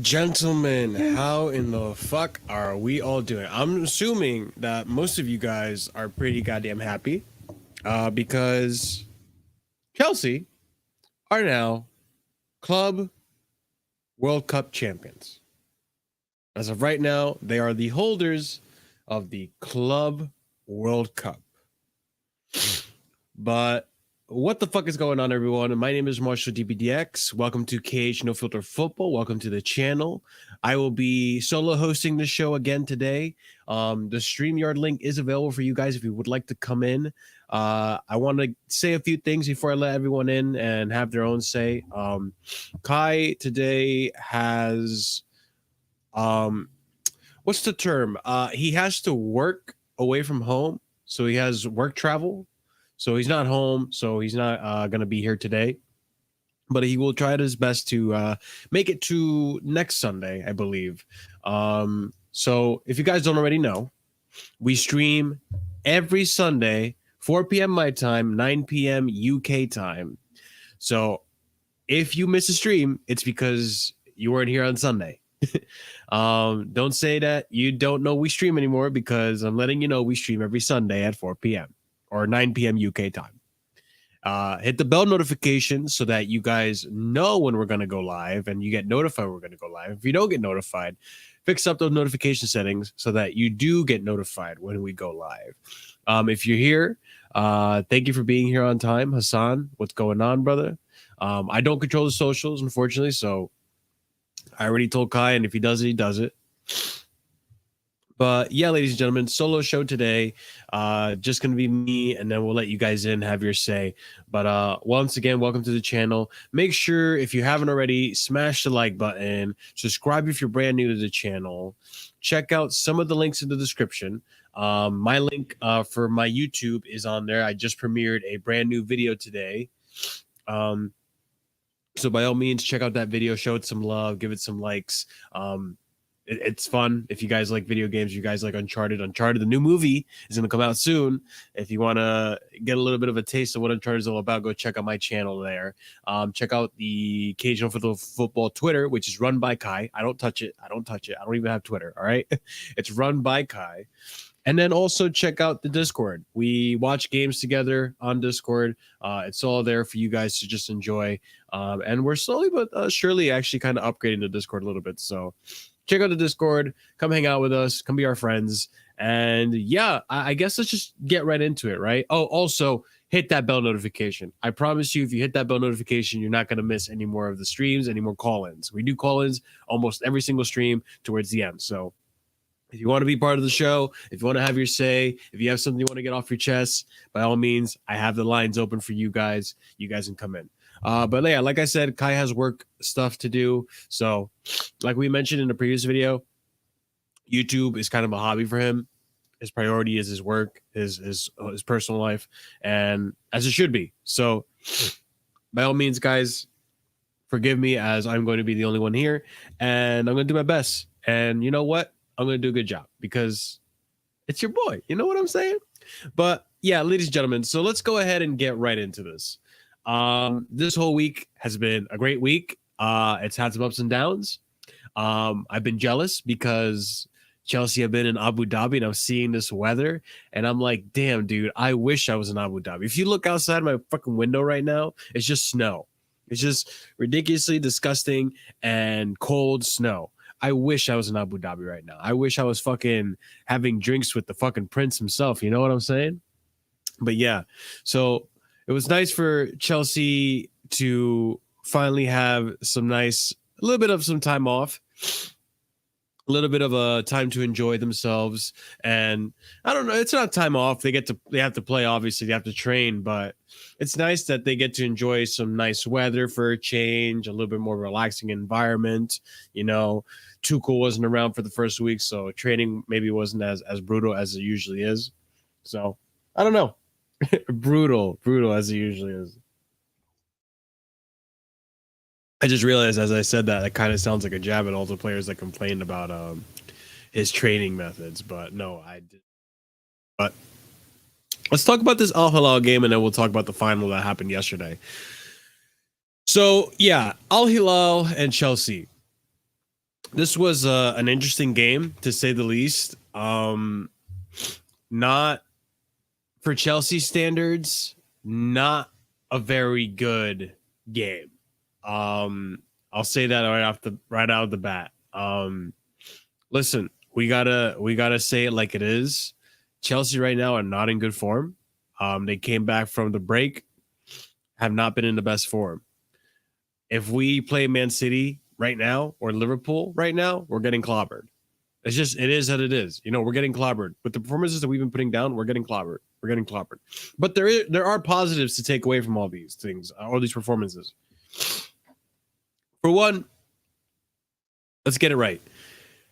Gentlemen, how in the fuck are we all doing? I'm assuming that most of you guys are pretty goddamn happy because Chelsea are now Club World Cup champions. As of right now, they are the holders of the Club World Cup. But what the fuck is going on, everyone? My name is Marshalldbdx. Welcome to KH No Filter Football. Welcome to the channel. I will be solo hosting the show again today. The StreamYard link is available for you guys if you would like to come in. I want to say a few things before I let everyone in and have their own say. Kai today has, what's the term? He has to work away from home, so he has work travel. So he's not home, so he's not going to be here today. But he will try his best to make it to next Sunday, I believe. So if you guys don't already know, we stream every Sunday, 4 p.m. my time, 9 p.m. UK time. So if you miss a stream, it's because you weren't here on Sunday. Don't say that you don't know we stream anymore, because I'm letting you know we stream every Sunday at 4 p.m. or 9 p.m. UK time. Hit the bell notification so that you guys know when we're going to go live and you get notified when we're going to go live. If you don't get notified, fix up those notification settings so that you do get notified when we go live. If you're here, thank you for being here on time. Hassan, what's going on, brother? I don't control the socials, unfortunately, so I already told Kai, and if he does it, he does it. But yeah, ladies and gentlemen, solo show today. Just going to be me, and then we'll let you guys in, have your say. But once again, welcome to the channel. Make sure, if you haven't already, smash the like button. Subscribe if you're brand new to the channel. Check out some of the links in the description. My link for my YouTube is on there. I just premiered a brand new video today. So by all means, check out that video. Show it some love. Give it some likes. It's fun. If you guys like video games, you guys like Uncharted, the new movie is going to come out soon. If you want to get a little bit of a taste of what Uncharted is all about, go check out my channel there. Check out the KH Unfiltered Football Twitter, which is run by Kai. I don't touch it. I don't even have Twitter. All right. It's run by Kai. And then also check out the Discord. We watch games together on Discord. It's all there for you guys to just enjoy. And we're slowly but surely actually kind of upgrading the Discord a little bit. So check out the Discord, come hang out with us, come be our friends. And yeah, I guess let's just get right into it, right? Oh, also hit that bell notification. I promise you, if you hit that bell notification, you're not going to miss any more of the streams, any more call-ins. We do call-ins almost every single stream towards the end. So if you want to be part of the show, if you want to have your say, if you have something you want to get off your chest, by all means, I have the lines open for you guys. You guys can come in. But yeah, like I said, Kai has work stuff to do. So like we mentioned in the previous video, YouTube is kind of a hobby for him. His priority is his work, his personal life, and as it should be. So by all means, guys, forgive me, as I'm going to be the only one here, and I'm going to do my best. And you know what? I'm going to do a good job because it's your boy. You know what I'm saying? But yeah, ladies and gentlemen, so let's go ahead and get right into this. This whole week has been a great week. It's had some ups and downs. I've been jealous because Chelsea have been in Abu Dhabi and I'm seeing this weather and I'm like, damn, dude, I wish I was in Abu Dhabi. If you look outside my fucking window right now, it's just snow. It's just ridiculously disgusting and cold snow. I wish I was in Abu Dhabi right now. I wish I was fucking having drinks with the fucking prince himself. You know what I'm saying? But yeah, so it was nice for Chelsea to finally have some a little bit of some time off, a little bit of a time to enjoy themselves. And I don't know, it's not time off. They have to play, obviously, they have to train, but it's nice that they get to enjoy some nice weather for a change, a little bit more relaxing environment. You know, Tuchel wasn't around for the first week, so training maybe wasn't as brutal as it usually is. So I don't know. brutal as it usually is. I just realized as I said that, it kind of sounds like a jab at all the players that complained about his training methods, but no, I did. But let's talk about this Al Hilal game, and then we'll talk about the final that happened yesterday. So yeah, Al Hilal and Chelsea. This was an interesting game, to say the least. Not for Chelsea standards, not a very good game. I'll say that right out of the bat. Listen, we gotta say it like it is. Chelsea right now are not in good form. They came back from the break, have not been in the best form. If we play Man City right now or Liverpool right now, we're getting clobbered. It is what it is. You know, we're getting clobbered. With the performances that we've been putting down, we're getting clobbered. We're getting clobbered. But there are positives to take away from all these things, all these performances. For one, let's get it right.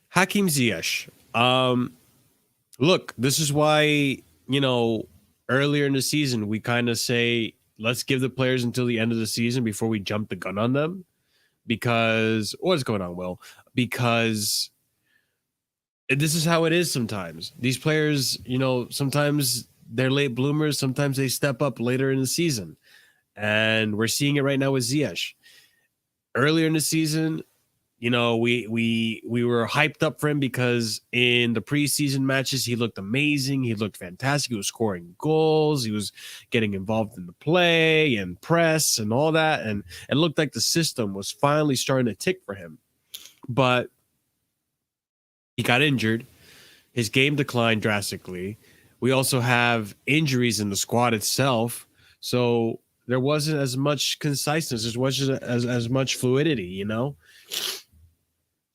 Hakim Ziyech. Look, this is why, earlier in the season, we kind of say, let's give the players until the end of the season before we jump the gun on them. Because what's going on, Will? Because this is how it is sometimes. These players, sometimes they're late bloomers. Sometimes they step up later in the season. And we're seeing it right now with Ziyech. Earlier in the season, we were hyped up for him because in the preseason matches, he looked amazing. He looked fantastic. He was scoring goals. He was getting involved in the play and press and all that. And it looked like the system was finally starting to tick for him. But he got injured. His game declined drastically. We also have injuries in the squad itself. So there wasn't as much conciseness, as much fluidity,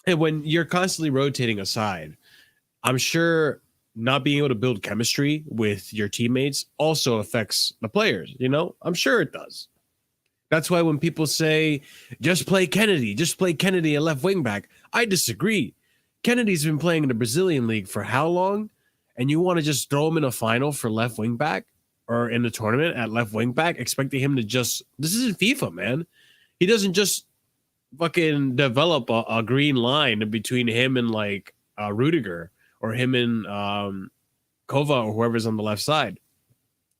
And when you're constantly rotating aside, I'm sure not being able to build chemistry with your teammates also affects the players, I'm sure it does. That's why when people say, just play Kennedy at left wing back, I disagree. Kennedy's been playing in the Brazilian league for how long? And you want to just throw him in a final for left wing back or in the tournament at left wing back, expecting him to this isn't FIFA, man. He doesn't just fucking develop a green line between him and like Rudiger or him and Kova or whoever's on the left side.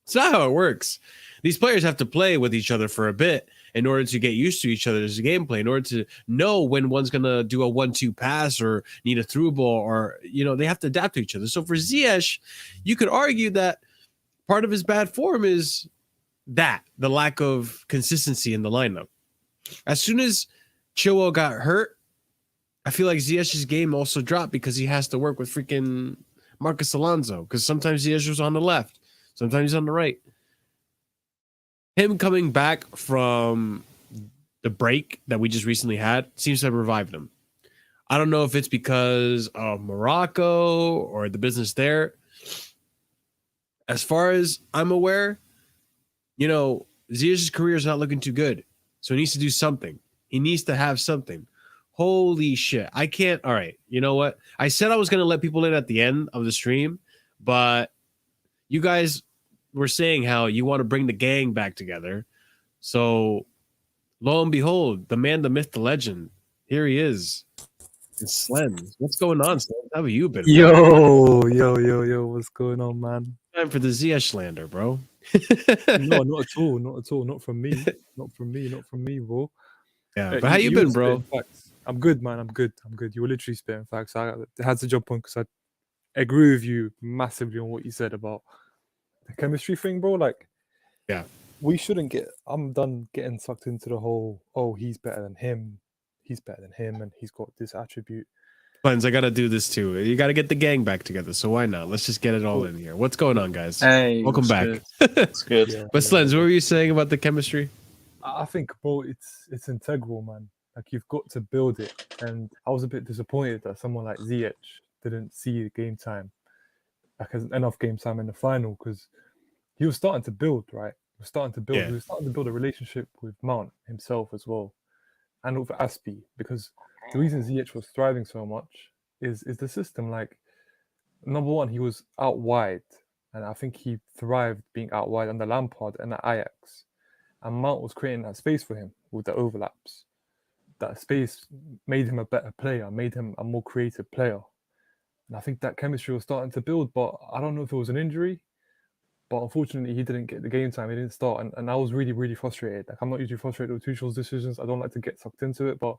It's not how it works. These players have to play with each other for a bit in order to get used to each other's gameplay, in order to know when one's going to do a 1-2 pass or need a through ball, or, they have to adapt to each other. So for Ziyech, you could argue that part of his bad form is the lack of consistency in the lineup. As soon as Chilwell got hurt, I feel like Ziyech's game also dropped because he has to work with freaking Marcus Alonso, because sometimes Ziyech was on the left, sometimes he's on the right. Him coming back from the break that we just recently had seems to have revived him. I don't know if it's because of Morocco or the business there. As far as I'm aware, Ziyech's career is not looking too good. So he needs to do something. He needs to have something. Holy shit. I can't. All right. You know what? I said I was going to let people in at the end of the stream, but you guys were saying how you want to bring the gang back together. So lo and behold, the man, the myth, the legend, here he is. It's Slens. What's going on, Slens? How have you been? Yo, what's going on, man? Time for the Ziyech slander, bro. No, not at all. Not from me, bro. Yeah, but how you been, bro? I'm good, man. I'm good. You were literally spitting facts. I had to jump on because I agree with you massively on what you said about the chemistry thing, bro. Like, yeah, we shouldn't I'm done getting sucked into the whole, he's better than him, and he's got this attribute. Slens, I gotta do this too. You gotta get the gang back together, so why not? Let's just get it all in here. What's going on, guys? Hey, welcome back. It's good. Yeah, but Slens, what were you saying about the chemistry? I think, bro, it's integral, man. Like, you've got to build it. And I was a bit disappointed that someone like Ziyech didn't see the game time, like enough game time in the final, because he was starting to build, right? He was starting to build. Yeah. He was starting to build a relationship with Mount himself as well, and with Aspie, because the reason Ziyech was thriving so much is the system. Like, number one, he was out wide, and I think he thrived being out wide under Lampard and at Ajax. And Mount was creating that space for him with the overlaps. That space made him a better player, made him a more creative player. And I think that chemistry was starting to build, but I don't know if it was an injury. But unfortunately, he didn't get the game time. He didn't start. And I was really, really frustrated. Like, I'm not usually frustrated with Tuchel's decisions. I don't like to get sucked into it. But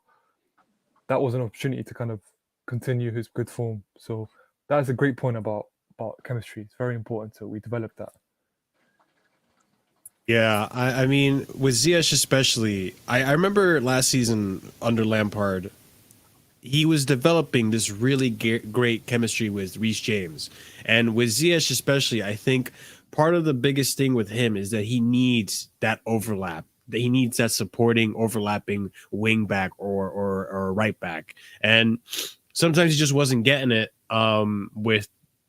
that was an opportunity to kind of continue his good form. So that is a great point about chemistry. It's very important that we develop that. Yeah, I mean, with Ziyech especially, I remember last season under Lampard, he was developing this really great chemistry with Reece James. And with Ziyech especially, I think part of the biggest thing with him is that he needs that overlap. That he needs that supporting, overlapping wing back or right back. And sometimes he just wasn't getting it with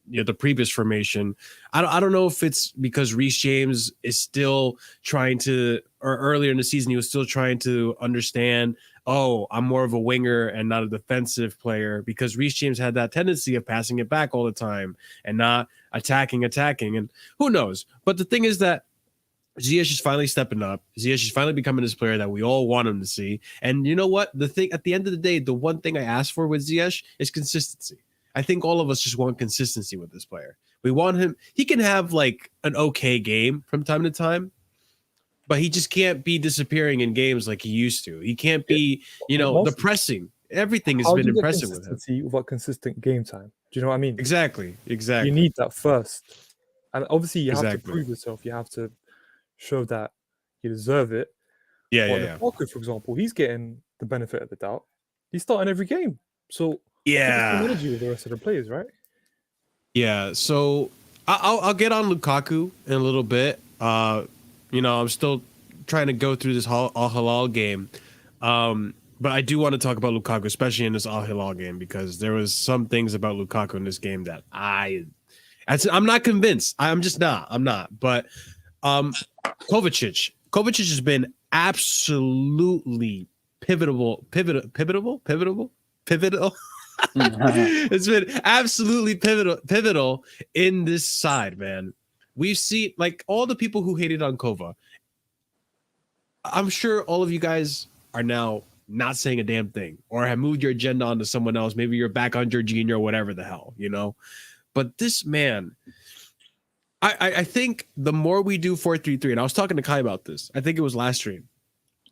the previous formation. I don't know if it's because Reece James is still trying to, or earlier in the season he was still trying to understand, oh, I'm more of a winger and not a defensive player, because Reece James had that tendency of passing it back all the time and not attacking, and who knows. But the thing is that Ziyech is finally stepping up. Ziyech is finally becoming this player that we all want him to see. And you know what? The thing at the end of the day, the one thing I ask for with Ziyech is consistency. I think all of us just want consistency with this player. We want him. He can have like an okay game from time to time, but he just can't be disappearing in games like he used to. He can't be, the pressing. Everything has been impressive with him. Consistency without consistent game time. Do you know what I mean? Exactly. You need that first. And obviously you have to prove yourself. You have to show that you deserve it. Lukaku, for example, he's getting the benefit of the doubt. He's starting every game. So energy with the rest of the players, right? Yeah. So I'll get on Lukaku in a little bit. I'm still trying to go through this Al Hilal game. But I do want to talk about Lukaku, especially in this Al Hilal game, because there was some things about Lukaku in this game that I'm not convinced. I'm just not. I'm not. But Kovacic has been absolutely pivotal. It's been absolutely pivotal in this side, man. We've seen, like, all the people who hated on Kova. I'm sure all of you guys are now not saying a damn thing, or have moved your agenda onto someone else. Maybe you're back on Jorginho or whatever the hell, But this man, I think the more we do 4-3-3, and I was talking to Kai about this, I think it was last stream.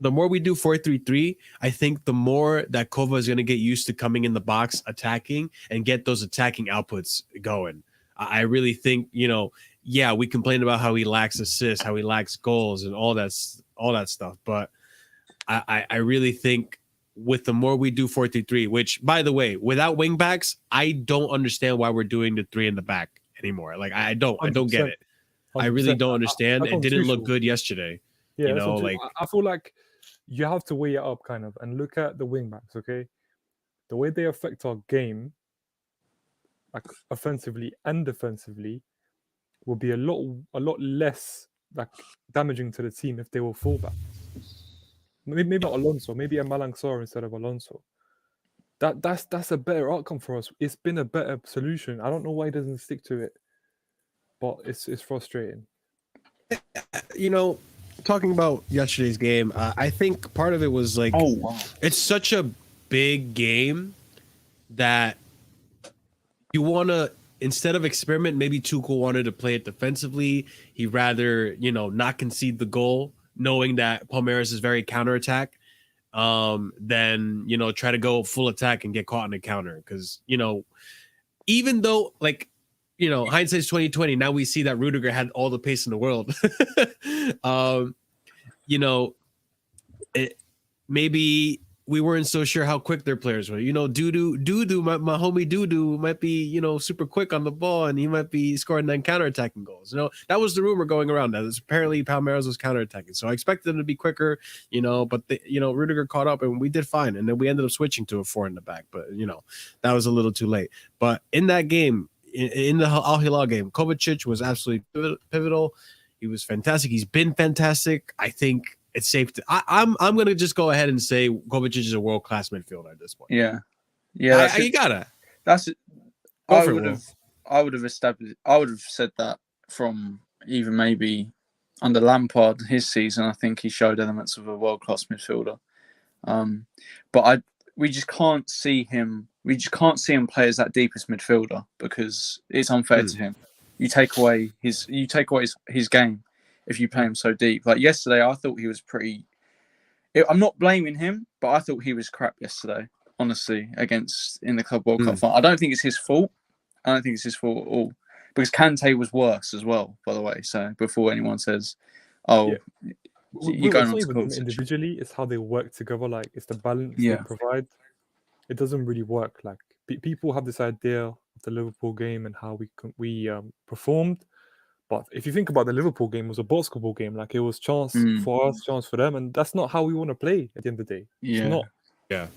The more we do 4-3-3, I think the more that Kova is going to get used to coming in the box, attacking, and get those attacking outputs going. I really think, we complain about how he lacks assists, how he lacks goals, and all that stuff. But I really think with the more we do 4-3-3, which, by the way, without wing backs, I don't understand why we're doing the 3 in the back anymore. Like, I don't get it. 100%. I really don't understand. It didn't look good yesterday. Yeah, I feel like you have to weigh it up kind of and look at the wing backs, okay? The way they affect our game, like offensively and defensively, will be a lot less like damaging to the team if they were fullbacks. Maybe not Alonso, maybe a Malang Sarr instead of Alonso. That's a better outcome for us. It's been a better solution. I don't know why he doesn't stick to it, but it's frustrating. Talking about yesterday's game, I think part of it was like, it's such a big game that you want to, instead of experiment, maybe Tuchel wanted to play it defensively. He'd rather, not concede the goal, knowing that Palmeiras is very counterattack, than, try to go full attack and get caught in a counter. Because, even though, like, hindsight's 2020, now we see that Rudiger had all the pace in the world. Maybe we weren't so sure how quick their players were. Dudu, my homie Dudu might be, super quick on the ball, and he might be scoring 9 counterattacking goals. That was the rumor going around. That apparently Palmeiras was counterattacking. So I expected them to be quicker, but Rudiger caught up and we did fine. And then we ended up switching to a 4 in the back, but that was a little too late. But in that game, in the Al Hilal game, Kovacic was absolutely pivotal. He was fantastic. He's been fantastic. I think it's safe to. I'm going to just go ahead and say Kovacic is a world-class midfielder at this point. Yeah. You gotta. That's it. I would have said that from even maybe under Lampard his season. I think he showed elements of a world-class midfielder. But we just can't see him. We just can't see him play as that deepest midfielder because it's unfair to him. You take away his game if you play him so deep. Like yesterday, I thought he was pretty. I'm not blaming him, but I thought he was crap yesterday. honestly, in the Club World Cup Mm. final. I don't think it's his fault. I don't think it's his fault at all. Because Kante was worse as well, by the way. So before anyone says, "Oh, Yeah. you're going It's on not to even them Kovacic." individually; it's how they work together. Like it's the balance they Yeah. provide. It doesn't really work. Like people have this idea of the Liverpool game and how we performed. But if you think about the Liverpool game, it was a basketball game. Like it was chance for us, chance for them, and that's not how we want to play at the end of the day. It's Yeah. not. Yeah.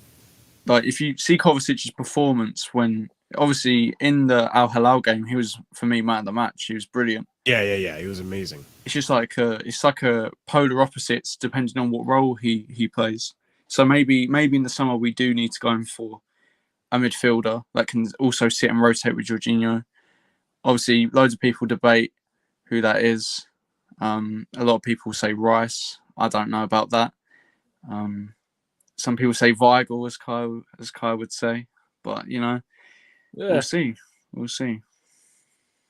Like if you see Kovacic's performance when obviously in the Al Hilal game, he was for me man of the match. He was brilliant. Yeah. He was amazing. It's just like a polar opposites depending on what role he plays. So maybe in the summer we do need to go in for a midfielder that can also sit and rotate with Jorginho. Obviously, loads of people debate who that is. A lot of people say Rice. I don't know about that. Some people say Weigl, as Kai would say, but Yeah. we'll see. We'll see.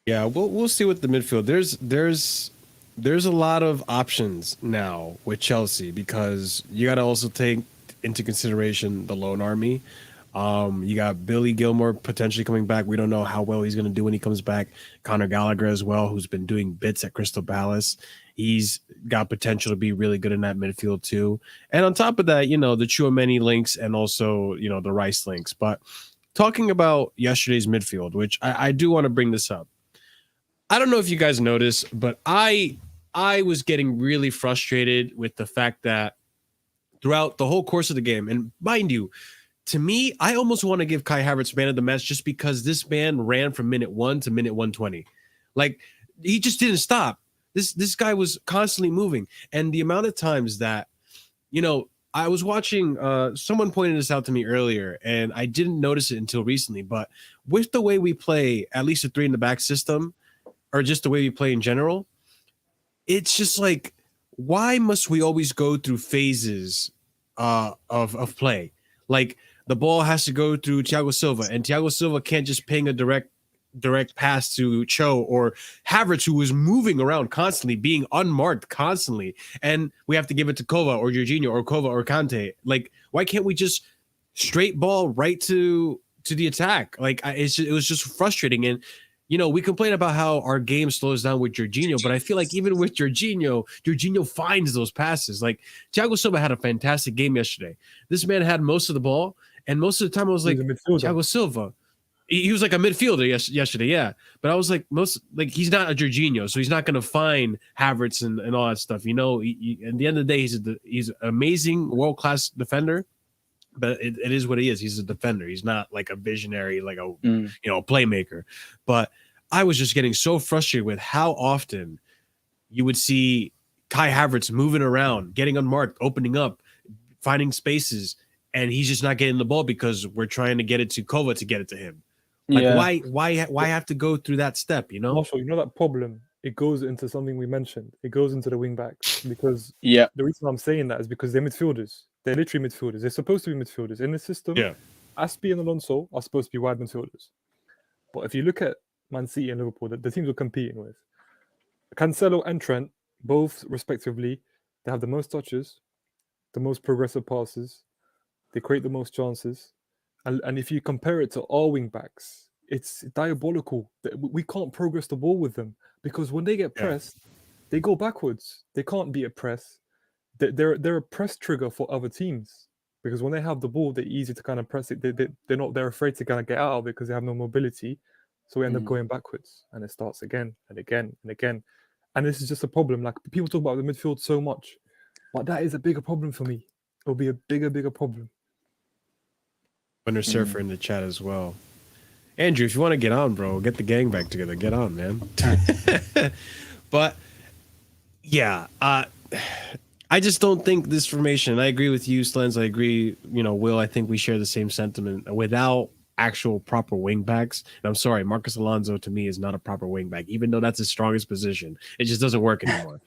Yeah, we'll see with the midfield. There's a lot of options now with Chelsea because you got to also take into consideration the loan army. You got Billy Gilmore potentially coming back. We don't know how well he's going to do when he comes back. Conor Gallagher as well, who's been doing bits at Crystal Palace. He's got potential to be really good in that midfield too. And on top of that, the Tchouaméni links and also, the Rice links. But talking about yesterday's midfield, which I do want to bring this up. I don't know if you guys noticed, but I was getting really frustrated with the fact that throughout the whole course of the game, and mind you, to me, I almost want to give Kai Havertz man of the match just because this man ran from minute 1 to minute 120. Like, he just didn't stop. This guy was constantly moving. And the amount of times that, I was watching, someone pointed this out to me earlier, and I didn't notice it until recently, but with the way we play, at least a 3-in-the-back system, or just the way we play in general, it's just like, why must we always go through phases of play? Like, the ball has to go through Thiago Silva, and Thiago Silva can't just ping a direct pass to Cho or Havertz, who was moving around constantly, being unmarked constantly, and we have to give it to Kova or Jorginho or Kova or Kante. Like, why can't we just straight ball right to the attack? Like, it was just frustrating. And we complain about how our game slows down with Jorginho, but I feel like even with Jorginho finds those passes. Like, Thiago Silva had a fantastic game yesterday. This man had most of the ball, and most of the time I was like, Thiago Silva. He was like a midfielder yesterday, yeah. But I was like, he's not a Jorginho, so he's not going to find Havertz and all that stuff. At the end of the day, he's an amazing world-class defender. But it is what he is. He's a defender. He's not like a visionary, like a playmaker. But I was just getting so frustrated with how often you would see Kai Havertz moving around, getting unmarked, opening up, finding spaces, and he's just not getting the ball because we're trying to get it to Kova to get it to him. Like, why have to go through that step? Marshall, that problem, it goes into something we mentioned. It goes into the wing backs because the reason I'm saying that is because they're midfielders. They're literally midfielders. They're supposed to be midfielders in the system. Yeah, Aspie and Alonso are supposed to be wide midfielders. But if you look at Man City and Liverpool, the teams we're competing with, Cancelo and Trent, both respectively, they have the most touches, the most progressive passes, they create the most chances. And if you compare it to our wing backs, it's diabolical. We can't progress the ball with them because when they get pressed, they go backwards. They can't be a press. They're a press trigger for other teams because when they have the ball, they're easy to kind of press it. They're afraid to kind of get out of it because they have no mobility. So we end up going backwards, and it starts again and again and again. And this is just a problem. Like, people talk about the midfield so much, but that is a bigger problem for me. It'll be a bigger problem. Winter Surfer in the chat as well. Andrew, if you want to get on, bro, get the gang back together. Get on, man. But yeah, I just don't think this formation. I agree with you, Slens. I agree, Will. I think we share the same sentiment. Without actual proper wing backs, and I'm sorry, Marcus Alonso to me is not a proper wing back, even though that's his strongest position. It just doesn't work anymore.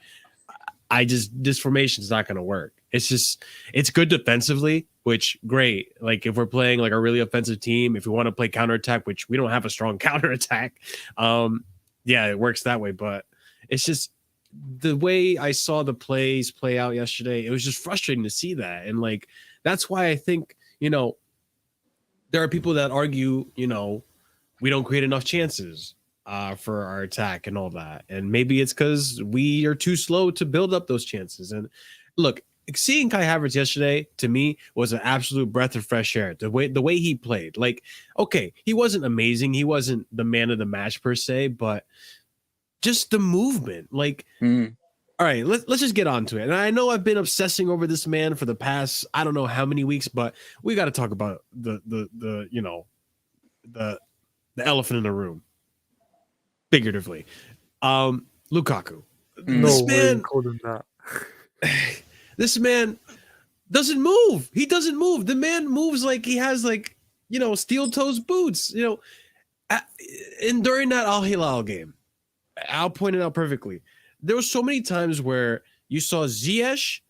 This formation is not going to work. It's good defensively, which great. Like, if we're playing like a really offensive team, if we want to play counterattack, which we don't have a strong counterattack, it works that way. But it's just the way I saw the plays play out yesterday. It was just frustrating to see that, and like that's why I think there are people that argue, we don't create enough chances for our attack and all that. And maybe it's because we are too slow to build up those chances. And look, seeing Kai Havertz yesterday to me was an absolute breath of fresh air. The way he played, like, okay, he wasn't amazing. He wasn't the man of the match per se, but just the movement, like, all right, let's just get on to it. And I know I've been obsessing over this man for the past, I don't know how many weeks, but we got to talk about the elephant in the room, figuratively. Lukaku. No way you called him that. This man doesn't move. He doesn't move. The man moves like he has steel toes boots. And during that Al Hilal game, Al pointed out perfectly. There were so many times where you saw Ziyech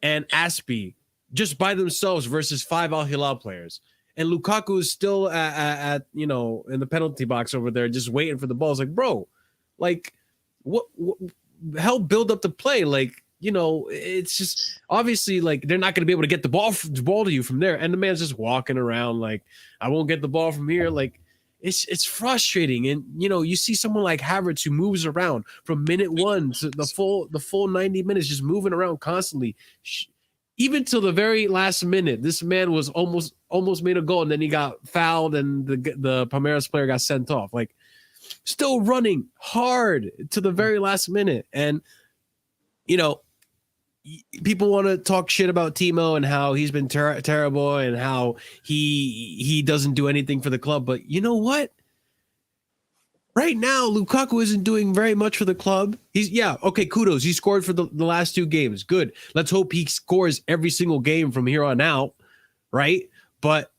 and Aspie just by themselves versus 5 Al Hilal players. And Lukaku is still at in the penalty box over there just waiting for the ball. It's like, bro, like what help build up the play. Like, it's just obviously like they're not going to be able to get the ball to you from there. And the man's just walking around like, I won't get the ball from here. Like, it's frustrating. And, you see someone like Havertz who moves around from minute 1 to the full 90 minutes, just moving around constantly. Even till the very last minute, this man was almost made a goal, and then he got fouled, and the Palmeiras player got sent off. Like, still running hard to the very last minute. And, people want to talk shit about Timo and how he's been terrible and how he doesn't do anything for the club. But you know what? Right now, Lukaku isn't doing very much for the club. Kudos. He scored for the last 2 games. Good. Let's hope he scores every single game from here on out, right? But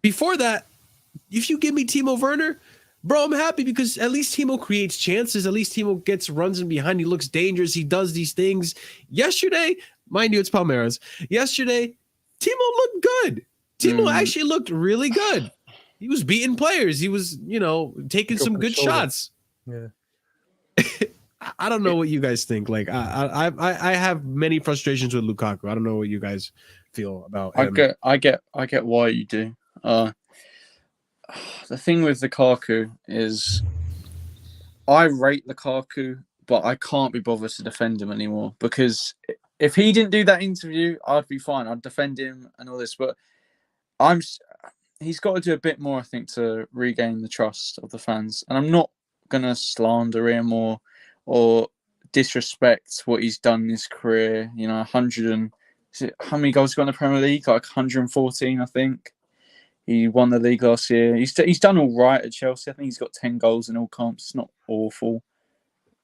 before that, if you give me Timo Werner, bro, I'm happy because at least Timo creates chances. At least Timo gets runs in behind. He looks dangerous. He does these things. Yesterday, mind you, it's Palmeiras. Yesterday, Timo looked good. Timo actually looked really good. He was beating players. He was, taking some good shots. Yeah. I don't know what you guys think. Like, I have many frustrations with Lukaku. I don't know what you guys feel about him. I get why you do. The thing with Lukaku is I rate Lukaku, but I can't be bothered to defend him anymore because if he didn't do that interview, I'd be fine. I'd defend him and all this, but he's got to do a bit more, I think, to regain the trust of the fans. And I'm not going to slander him or disrespect what he's done in his career. How many goals he got in the Premier League? Like 114, I think. He won the league last year. He's done all right at Chelsea. I think he's got 10 goals in all comps. It's not awful.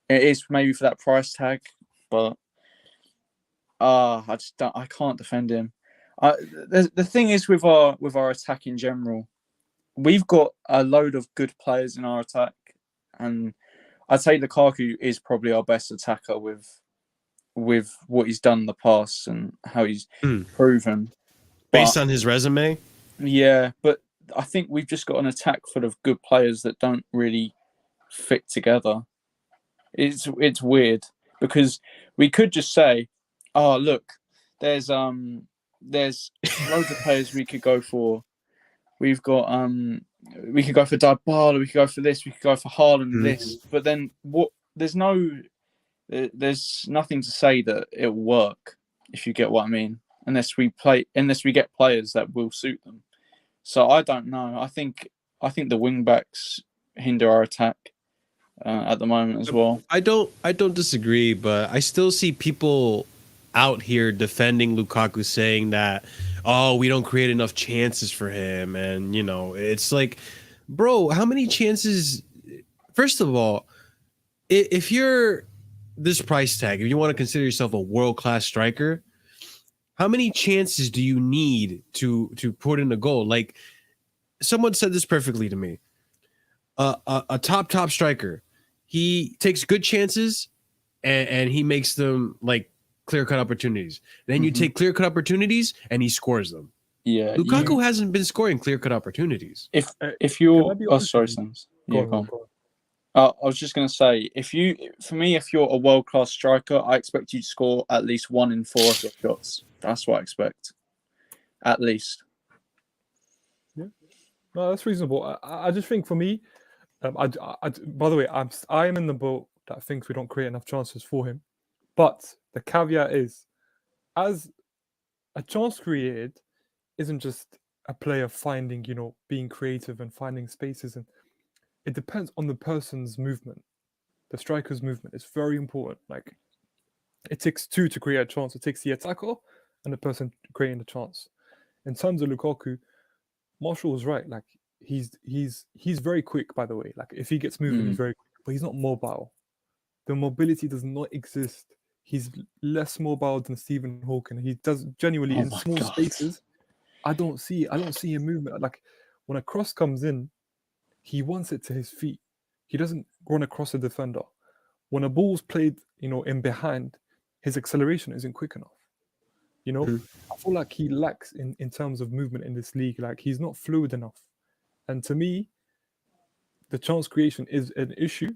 It is maybe for that price tag, but I can't defend him. The thing is with our attack in general, we've got a load of good players in our attack, and I'd say Lukaku is probably our best attacker with what he's done in the past and how he's proven. Based on his resume? Yeah, but I think we've just got an attack full of good players that don't really fit together. It's weird because we could just say, oh, look, there's loads of players we could go for. We've got we could go for Dybala, we could go for this, we could go for Haaland, this. But then what? There's nothing to say that it'll work, if you get what I mean, unless we get players that will suit them. So I don't know. I think the wing backs hinder our attack at the moment as well. I don't disagree, but I still see people out here defending Lukaku, saying that, oh, we don't create enough chances for him. And, it's like, bro, how many chances? First of all, if you're this price tag, if you want to consider yourself a world-class striker, how many chances do you need to put in a goal? Like, someone said this perfectly to me. A top striker, he takes good chances and he makes them like clear-cut opportunities. Then you take clear-cut opportunities and he scores them. Yeah, Lukaku hasn't been scoring clear-cut opportunities. If you're sorry, Sams. Yeah, go on. I was just going to say, if you're a world-class striker, I expect you to score at least 1 in 4 of your shots. That's what I expect. At least. No, that's reasonable. I just think for me, by the way, I am in the boat that thinks we don't create enough chances for him. But the caveat is, as a chance created isn't just a player finding, being creative and finding spaces, and it depends on the person's movement. The striker's movement is very important. Like, it takes two to create a chance. It takes the attacker and the person creating the chance. In terms of Lukaku, Marshall was right. Like, he's very quick, by the way. Like, if he gets moving, he's very quick, but he's not mobile. The mobility does not exist. He's less mobile than Stephen Hawking. He does genuinely in small spaces. I don't see a movement. Like, when a cross comes in, he wants it to his feet. He doesn't run across a defender. When a ball's played, in behind, his acceleration isn't quick enough. I feel like he lacks in terms of movement in this league. Like, he's not fluid enough. And to me, the chance creation is an issue,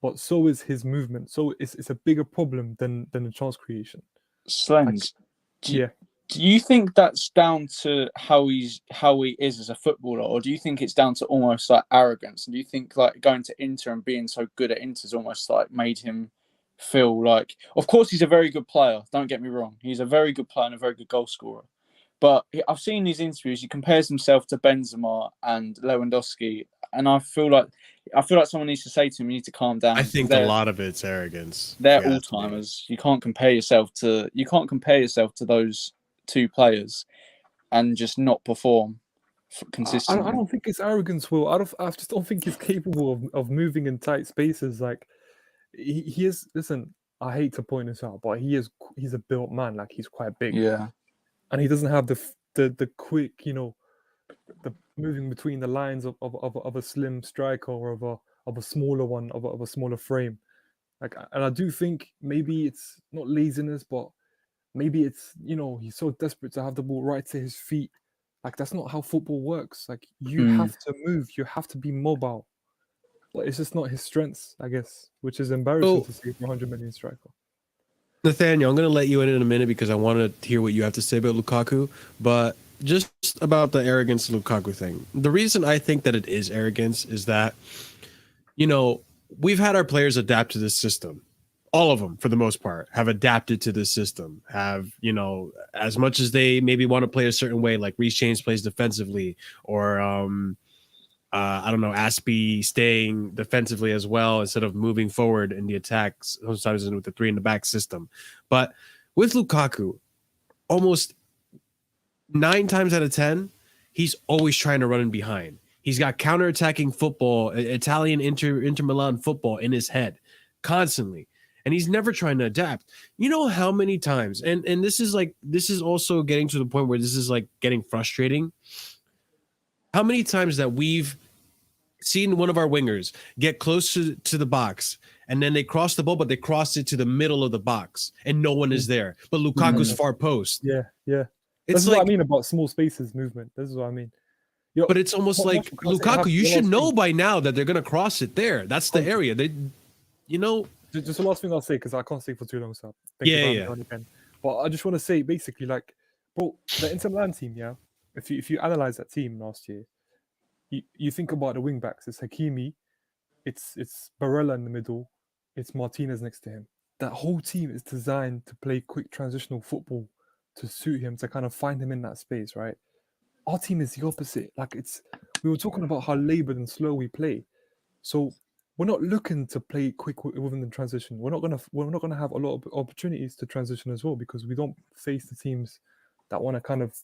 but so is his movement. So it's a bigger problem than the chance creation. Slens, Yeah. do you think that's down to how he is as a footballer, or do you think it's down to almost like arrogance? And do you think like going to Inter and being so good at Inter's almost like made him feel like, of course he's a very good player, don't get me wrong, he's a very good player and a very good goal scorer, but I've seen these interviews, he compares himself to Benzema and Lewandowski, and I feel like someone needs to say to him, you need to calm down. I think a lot of it's arrogance. They're all-timers. You can't compare yourself to those two players and just not perform consistently. I don't think it's arrogance, Will. I just don't think he's capable of moving in tight spaces. Like, he is. Listen, I hate to point this out, but he's a built man. Like, he's quite big. Yeah, and he doesn't have the quick, the moving between the lines of a slim striker or of a smaller one, of a smaller frame. Like, and I do think maybe it's not laziness, but maybe it's, he's so desperate to have the ball right to his feet. Like, that's not how football works. Like, you have to move, you have to be mobile. But it's just not his strengths, I guess, which is embarrassing to see for 100 million striker. Nathaniel, I'm going to let you in a minute because I want to hear what you have to say about Lukaku. But just about the arrogance Lukaku thing. The reason I think that it is arrogance is that, we've had our players adapt to this system. All of them, for the most part, have adapted to this system, have, as much as they maybe want to play a certain way, like Reece James plays defensively, or, I don't know, Aspie staying defensively as well instead of moving forward in the attacks, sometimes with the 3 in the back system. But with Lukaku, almost 9 times out of 10, he's always trying to run in behind. He's got counterattacking football, Italian Inter Milan football in his head constantly. And he's never trying to adapt. You know how many times, and this is also getting to the point where this is like getting frustrating. How many times that we've seen one of our wingers get close to the box, and then they cross the ball, but they cross it to the middle of the box, and no one is there. But Lukaku's far post. Yeah. It's This is what I mean about small spaces movement. This is what I mean. But it's almost like, Lukaku, you should know by now that they're going to cross it there. That's the area. Just the last thing I'll say, because I can't stay for too long, so yeah. But I just want to say, basically, like, bro, the Inter Milan team, yeah. If you analyze that team last year, you think about the wing backs. It's Hakimi, it's Barella in the middle, it's Martinez next to him. That whole team is designed to play quick transitional football to suit him, to kind of find him in that space, right? Our team is the opposite. Like, we were talking about how labored and slow we play, so we're not looking to play quick within the transition. We're not gonna have a lot of opportunities to transition as well, because we don't face the teams that want to kind of,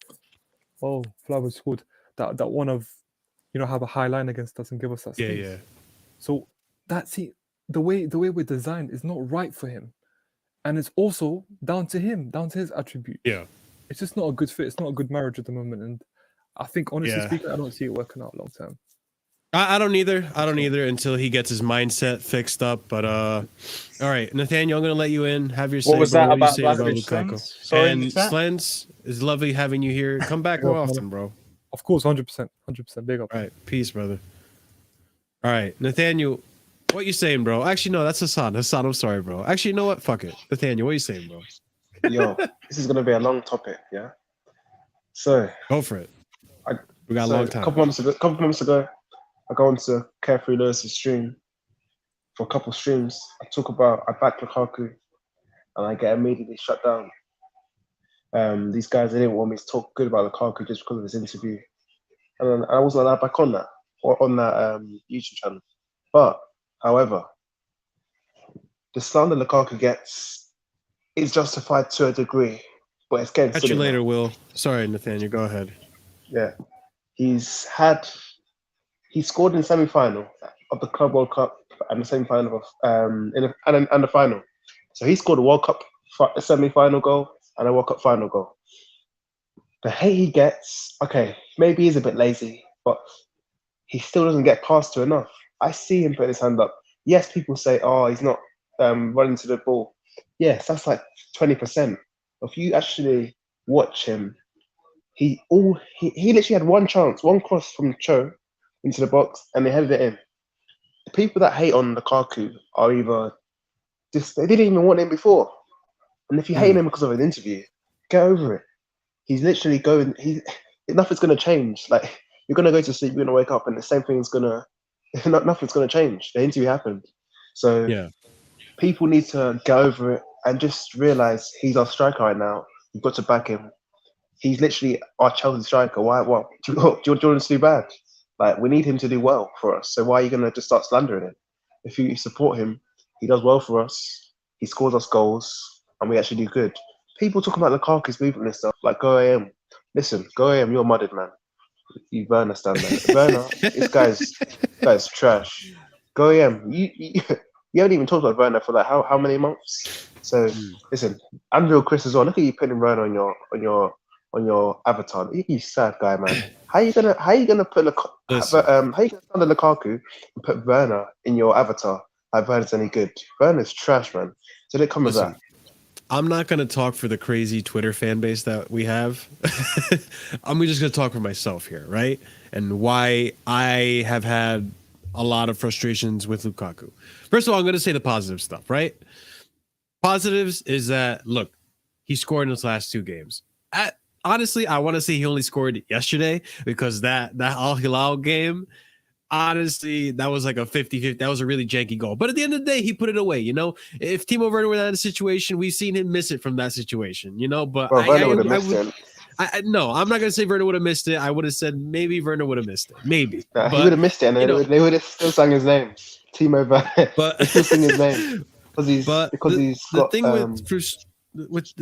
Flowers scored, that want to, have a high line against us and give us that space. Yeah. So the way we're designed is not right for him, and it's also down to him, down to his attribute. Yeah, it's just not a good fit. It's not a good marriage at the moment, and I think, honestly speaking, I don't see it working out long term. I don't either. Until he gets his mindset fixed up. But all right, Nathaniel, I'm going to let you in. Have your say. What was that about Lukaku? Sorry, and Slens, it's lovely having you here. Come back more often, bro. Of course, 100%, big up. All right, peace, brother. All right, Nathaniel, what you saying, bro? Actually, no, that's Hassan. Hassan, I'm sorry, bro. Actually, you know what? Fuck it, Nathaniel, what you saying, bro? Yo, this is going to be a long topic, yeah? So... Go for it. We got a So long a time. couple months ago, I go onto Carefree Lewis's stream for a couple streams. I back Lukaku, and I get immediately shut down. These guys, they didn't want me to talk good about Lukaku just because of his interview, and I wasn't allowed back on that YouTube channel. But however, the slander Lukaku gets is justified to a degree, but it's getting Catch you silly later, now. Will. Sorry, Nathaniel. Go ahead. Yeah, he scored in the semi-final of the Club World Cup and the semi-final of and the final. So he scored a World Cup semi-final goal and a World Cup final goal. The hate he gets, okay, maybe he's a bit lazy, but he still doesn't get passed to enough. I see him put his hand up. Yes, people say, oh, he's not running to the ball. Yes, that's like 20%. If you actually watch him, he literally had one chance, one cross from Cho into the box, and they headed it in. The people that hate on Lukaku are either they didn't even want him before. And if you hate him because of an interview, get over it. He's literally going. Nothing's gonna change. Like, you're gonna go to sleep, you're gonna wake up, and the same thing's gonna. Nothing's gonna change. The interview happened. So Yeah. people need to get over it and just realize he's our striker right now. You've got to back him. He's literally our Chelsea striker. Why? What? Do you want to do bad? Like, we need him to do well for us. So why are you gonna just start slandering him? If you support him, he does well for us. He scores us goals, and we actually do good. People talking about Lukaku's movement and stuff, like Go AM. Listen, Go AM, you're mudded, man. You Werner stand there. Werner, this guy's trash. Go AM, you haven't even talked about Werner for like how many months? So listen, Unreal Chris as well. Look at you putting Werner on your avatar. You sad guy, man. How you gonna put how you gonna stand Lukaku and put Werner in your avatar? Like Werner's any good? Werner's trash, man. So they come with that. I'm not going to talk for the crazy Twitter fan base that we have. I'm just going to talk for myself here, right? And why I have had a lot of frustrations with Lukaku. First of all, I'm going to say the positive stuff, right? Positives is that, look, he scored in his last two games. Honestly, I want to say he only scored yesterday because that Al Hilal game, honestly, that was like a 50-50. That was a really janky goal. But at the end of the day, he put it away, you know? If Timo Werner were in that situation, we've seen him miss it from that situation, you know? But Werner would have missed it. No, I'm not going to say Werner would have missed it. I would have said maybe Werner would have missed it. Maybe. Nah, he would have missed it, and they would have still sang his name. Timo Werner. But they still sing his name. Because the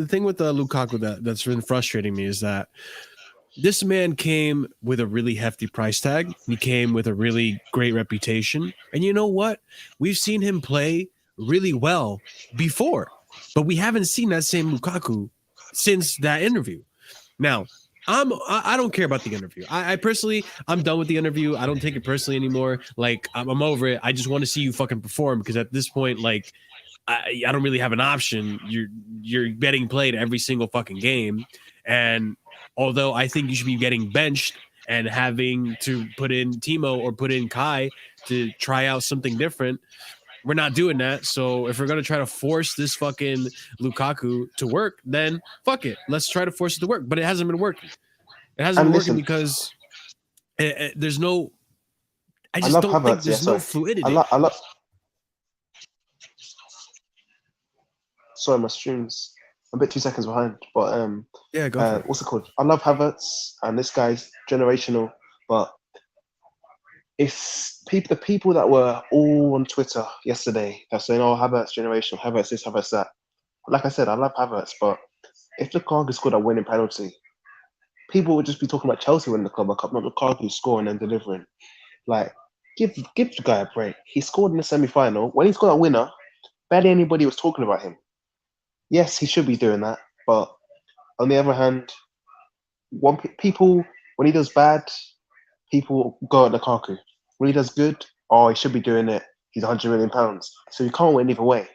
thing with Lukaku that's been frustrating me is that this man came with a really hefty price tag. He came with a really great reputation. And you know what? We've seen him play really well before, but we haven't seen that same Lukaku since that interview. Now, I don't care about the interview. I personally, I'm done with the interview. I don't take it personally anymore. Like, I'm over it. I just want to see you fucking perform, because at this point, like, I don't really have an option. You're getting played every single fucking game. And although I think you should be getting benched and having to put in Timo or put in Kai to try out something different, we're not doing that. So if we're going to try to force this fucking Lukaku to work, then fuck it. Let's try to force it to work. But it hasn't been working. It hasn't been working because there's no... I just don't think there's no fluidity. Sorry, my stream's a bit 2 seconds behind, but yeah, go for it. What's it called? I love Havertz, and this guy's generational, but it's the people that were all on Twitter yesterday that saying, "Oh, Havertz generational, Havertz this, Havertz that." Like I said, I love Havertz, but if Lukaku scored a winning penalty, people would just be talking about Chelsea winning the Club World Cup, not Lukaku scoring and delivering. Like, give the guy a break. He scored in the semi-final. When he scored a winner, barely anybody was talking about him. Yes, he should be doing that, but on the other hand, when he does bad, people go at Lukaku. When he does good, oh, he should be doing it. He's £100 million, so you can't win either way.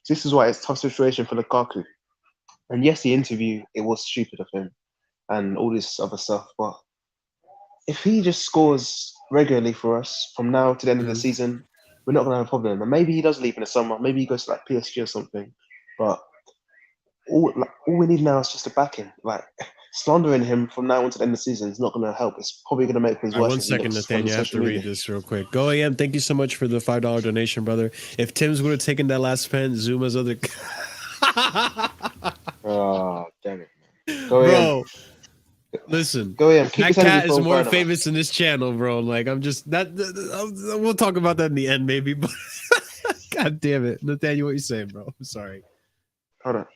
So this is why it's a tough situation for Lukaku. And yes, the interview, it was stupid of him and all this other stuff, but if he just scores regularly for us from now to the end of the season, we're not going to have a problem. And maybe he does leave in the summer. Maybe he goes to like PSG or something, but all we need now is just to back him. Like, slandering him from now until the end of the season is not going to help. It's probably going to make things worse. 1 second, Nathaniel. I have to read this real quick. Go AM. Thank you so much for the $5 donation, brother. If Tim's would have taken that last pen, Zuma's other. Oh, damn it, man. Go Bro, listen. Go AM. That cat is more famous in this channel, bro. Like, I'm just that. We'll talk about that in the end, maybe. But God damn it, Nathaniel, what you saying, bro? I'm sorry. Hold on.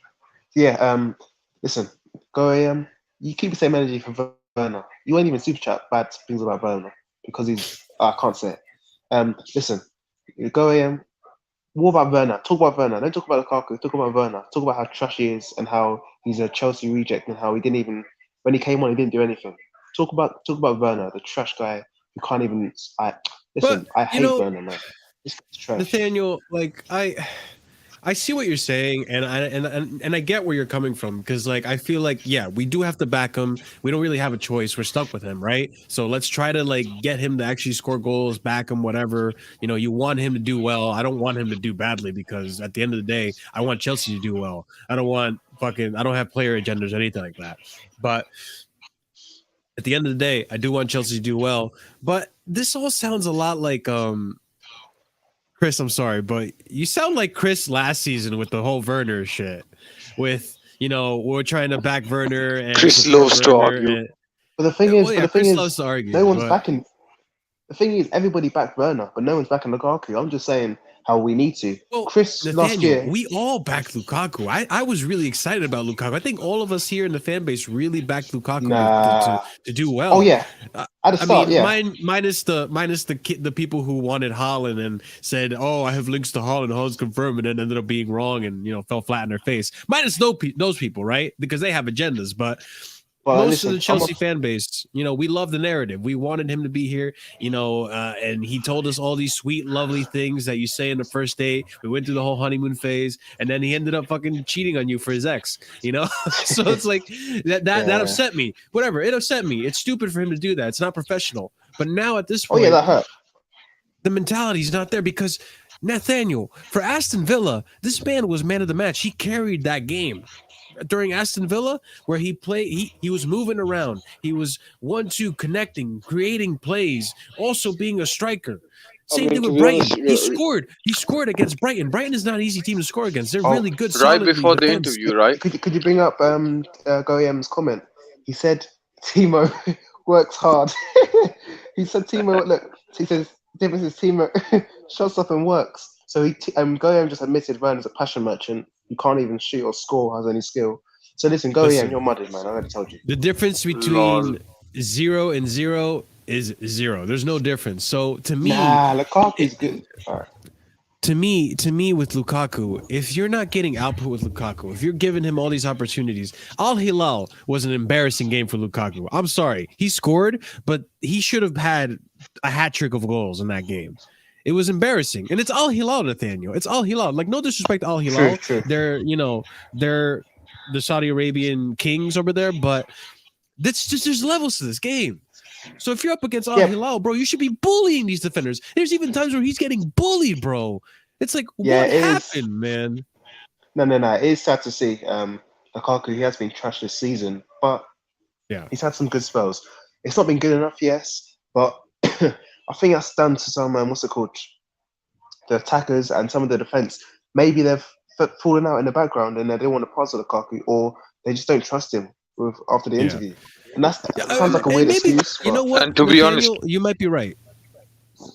Yeah. Listen. Go AM. You keep the same energy for Werner. You ain't even super chat bad things about Werner because he's. I can't say it. Listen. Go AM. What about Werner? Talk about Werner. Don't talk about Lukaku. Talk about Werner. Talk about how trash he is and how he's a Chelsea reject and how he didn't even. When he came on, he didn't do anything. Talk about Werner, the trash guy who can't even. I hate Werner, man. This guy's trash. Nathaniel, like I see what you're saying, and I get where you're coming from because, like, I feel like we do have to back him. We don't really have a choice. We're stuck with him, right? So let's try to like get him to actually score goals, back him, whatever. You know, you want him to do well. I don't want him to do badly because at the end of the day, I want Chelsea to do well. I don't have player agendas or anything like that. But at the end of the day, I do want Chelsea to do well. But this all sounds a lot like Chris, I'm sorry, but you sound like Chris last season with the whole Werner shit. With, you know, we're trying to back Werner and Chris loves to argue. But the thing is, loves to argue, no one's backing. The thing is, everybody backed Werner, but no one's backing Lukaku. I'm just saying how we need to. Well, Chris, Nathaniel, last year, we all backed Lukaku. I was really excited about Lukaku. I think all of us here in the fan base really backed Lukaku to do well. Oh yeah, at the start, minus the people who wanted Haaland and said, "Oh, I have links to Haaland. Haaland's confirmed," and then ended up being wrong and fell flat in their face. Minus those people, right? Because they have agendas, but. Most of the Chelsea fan base, we love the narrative. We wanted him to be here, and he told us all these sweet, lovely things that you say in the first date. We went through the whole honeymoon phase, and then he ended up fucking cheating on you for his ex, So it's like that upset me. Whatever, it upset me. It's stupid for him to do that. It's not professional. But now at this point, that hurt. The mentality's not there because Nathaniel, for Aston Villa, this man was man of the match. He carried that game. During Aston Villa, where he played, he was moving around. He was 1-2 connecting, creating plays, also being a striker. Same thing with Brighton. He scored against Brighton. Brighton is not an easy team to score against. They're really good. Right before the interview, right? Could you bring up Goyem's comment? He said Timo works hard. He said Timo. Look, he says the difference is Timo shots up and works. So Goyem just admitted Werner's a passion merchant. You can't even shoot or score, has any skill. So listen, Goyem, you're mudded, man. I already told you. The difference between 0 and 0 is 0. There's no difference. So to me, Lukaku's good. All right. To me, with Lukaku, if you're not getting output with Lukaku, if you're giving him all these opportunities, Al Hilal was an embarrassing game for Lukaku. I'm sorry, he scored, but he should have had a hat trick of goals in that game. It was embarrassing, and it's Al Hilal, Nathaniel. It's Al Hilal. Like, no disrespect to Al Hilal. True. They're the Saudi Arabian kings over there, but there's levels to this game. So if you're up against Al Hilal, bro, you should be bullying these defenders. There's even times where he's getting bullied, bro. It's like, what happened, man? No. It is sad to see. Lukaku, he has been trashed this season, but he's had some good spells. It's not been good enough, yes, but I think that's down to some, the attackers and some of the defense. Maybe they've fallen out in the background and they don't want to pass to Lukaku, or they just don't trust him after the interview. And that sounds like a weird excuse. You know what? And to be honest, you might be right. What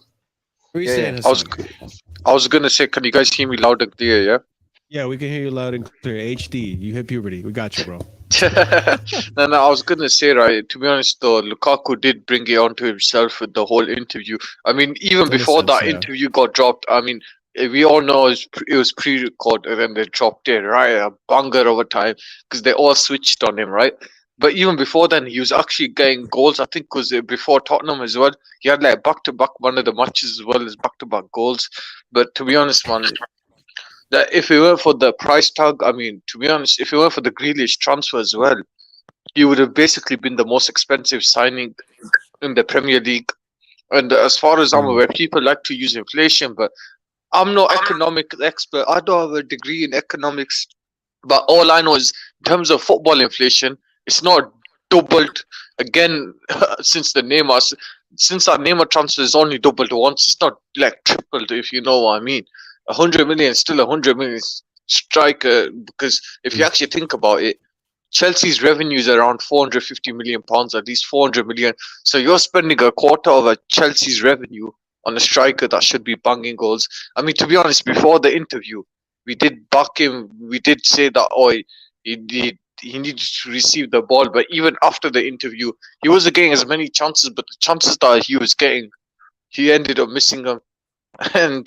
are you saying? I was gonna say, can you guys hear me loud and clear? Yeah. Yeah, we can hear you loud and clear. HD, you hit puberty. We got you, bro. No, I was gonna say, right, to be honest though, Lukaku did bring it onto himself with the whole interview. I mean, even before that interview got dropped, I mean, we all know it was pre-recorded and they dropped it, right? A banger over time because they all switched on him, right? But even before then, he was actually getting goals. I think because before Tottenham as well, he had like back-to-back one of the matches as well as back-to-back goals. But to be honest, man, that if it were for the price tag, I mean, to be honest, if it were for the Grealish transfer as well, he would have basically been the most expensive signing in the Premier League. And as far as I'm aware, people like to use inflation, but I'm no economic expert. I don't have a degree in economics, but all I know is in terms of football inflation, it's not doubled again since that Neymar transfer is only doubled once. It's not like tripled, if you know what I mean. 100 million, still 100 million striker, because if you actually think about it, Chelsea's revenue is around 450 million pounds, at least 400 million. So you're spending a quarter of a Chelsea's revenue on a striker that should be banging goals. I mean, to be honest, before the interview, we did back him. We did say that he needed to receive the ball, but even after the interview, he wasn't getting as many chances. But the chances that he was getting, he ended up missing them. And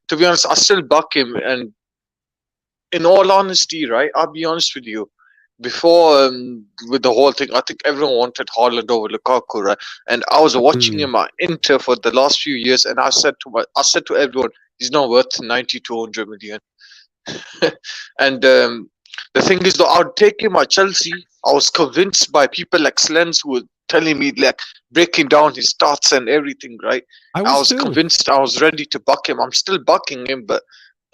to be honest, I still back him. And in all honesty, right, I'll be honest with you. Before with the whole thing, I think everyone wanted Haaland over Lukaku, right? And I was watching him at Inter for the last few years, and I said to everyone, he's not worth 90 to 100 million. And the thing is, though, I'd take him at Chelsea. I was convinced by people like Slens who were telling me, like, breaking down his stats and everything, right? I was convinced. I was ready to back him. I'm still backing him, but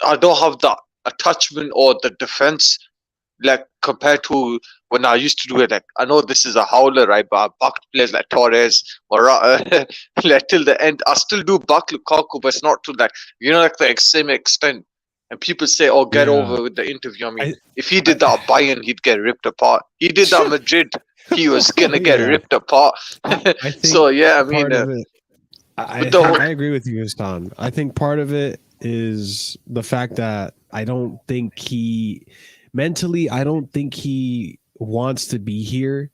I don't have that attachment or the defense, like, compared to when I used to do it. Like, I know this is a howler, right? But I backed players like Torres, Morata, like, till the end. I still do back Lukaku, but it's not to, like, like the same extent. And people say, "Oh, get over with the interview." I mean, if he did that at Bayern, he'd get ripped apart. He did that at Madrid, he was gonna get ripped apart. So yeah, I mean, I agree with you, Hassan. I think part of it is the fact that I don't think he mentally, I don't think he wants to be here.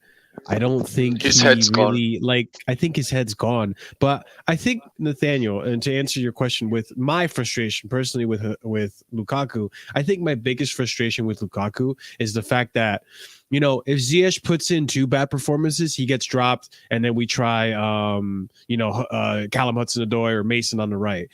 I don't think his head's really gone. I think his head's gone. But I think, Nathaniel, and to answer your question, with my frustration personally with Lukaku, I think my biggest frustration with Lukaku is the fact that, if Ziyech puts in 2 bad performances, he gets dropped, and then we try, Callum Hudson-Odoi or Mason on the right.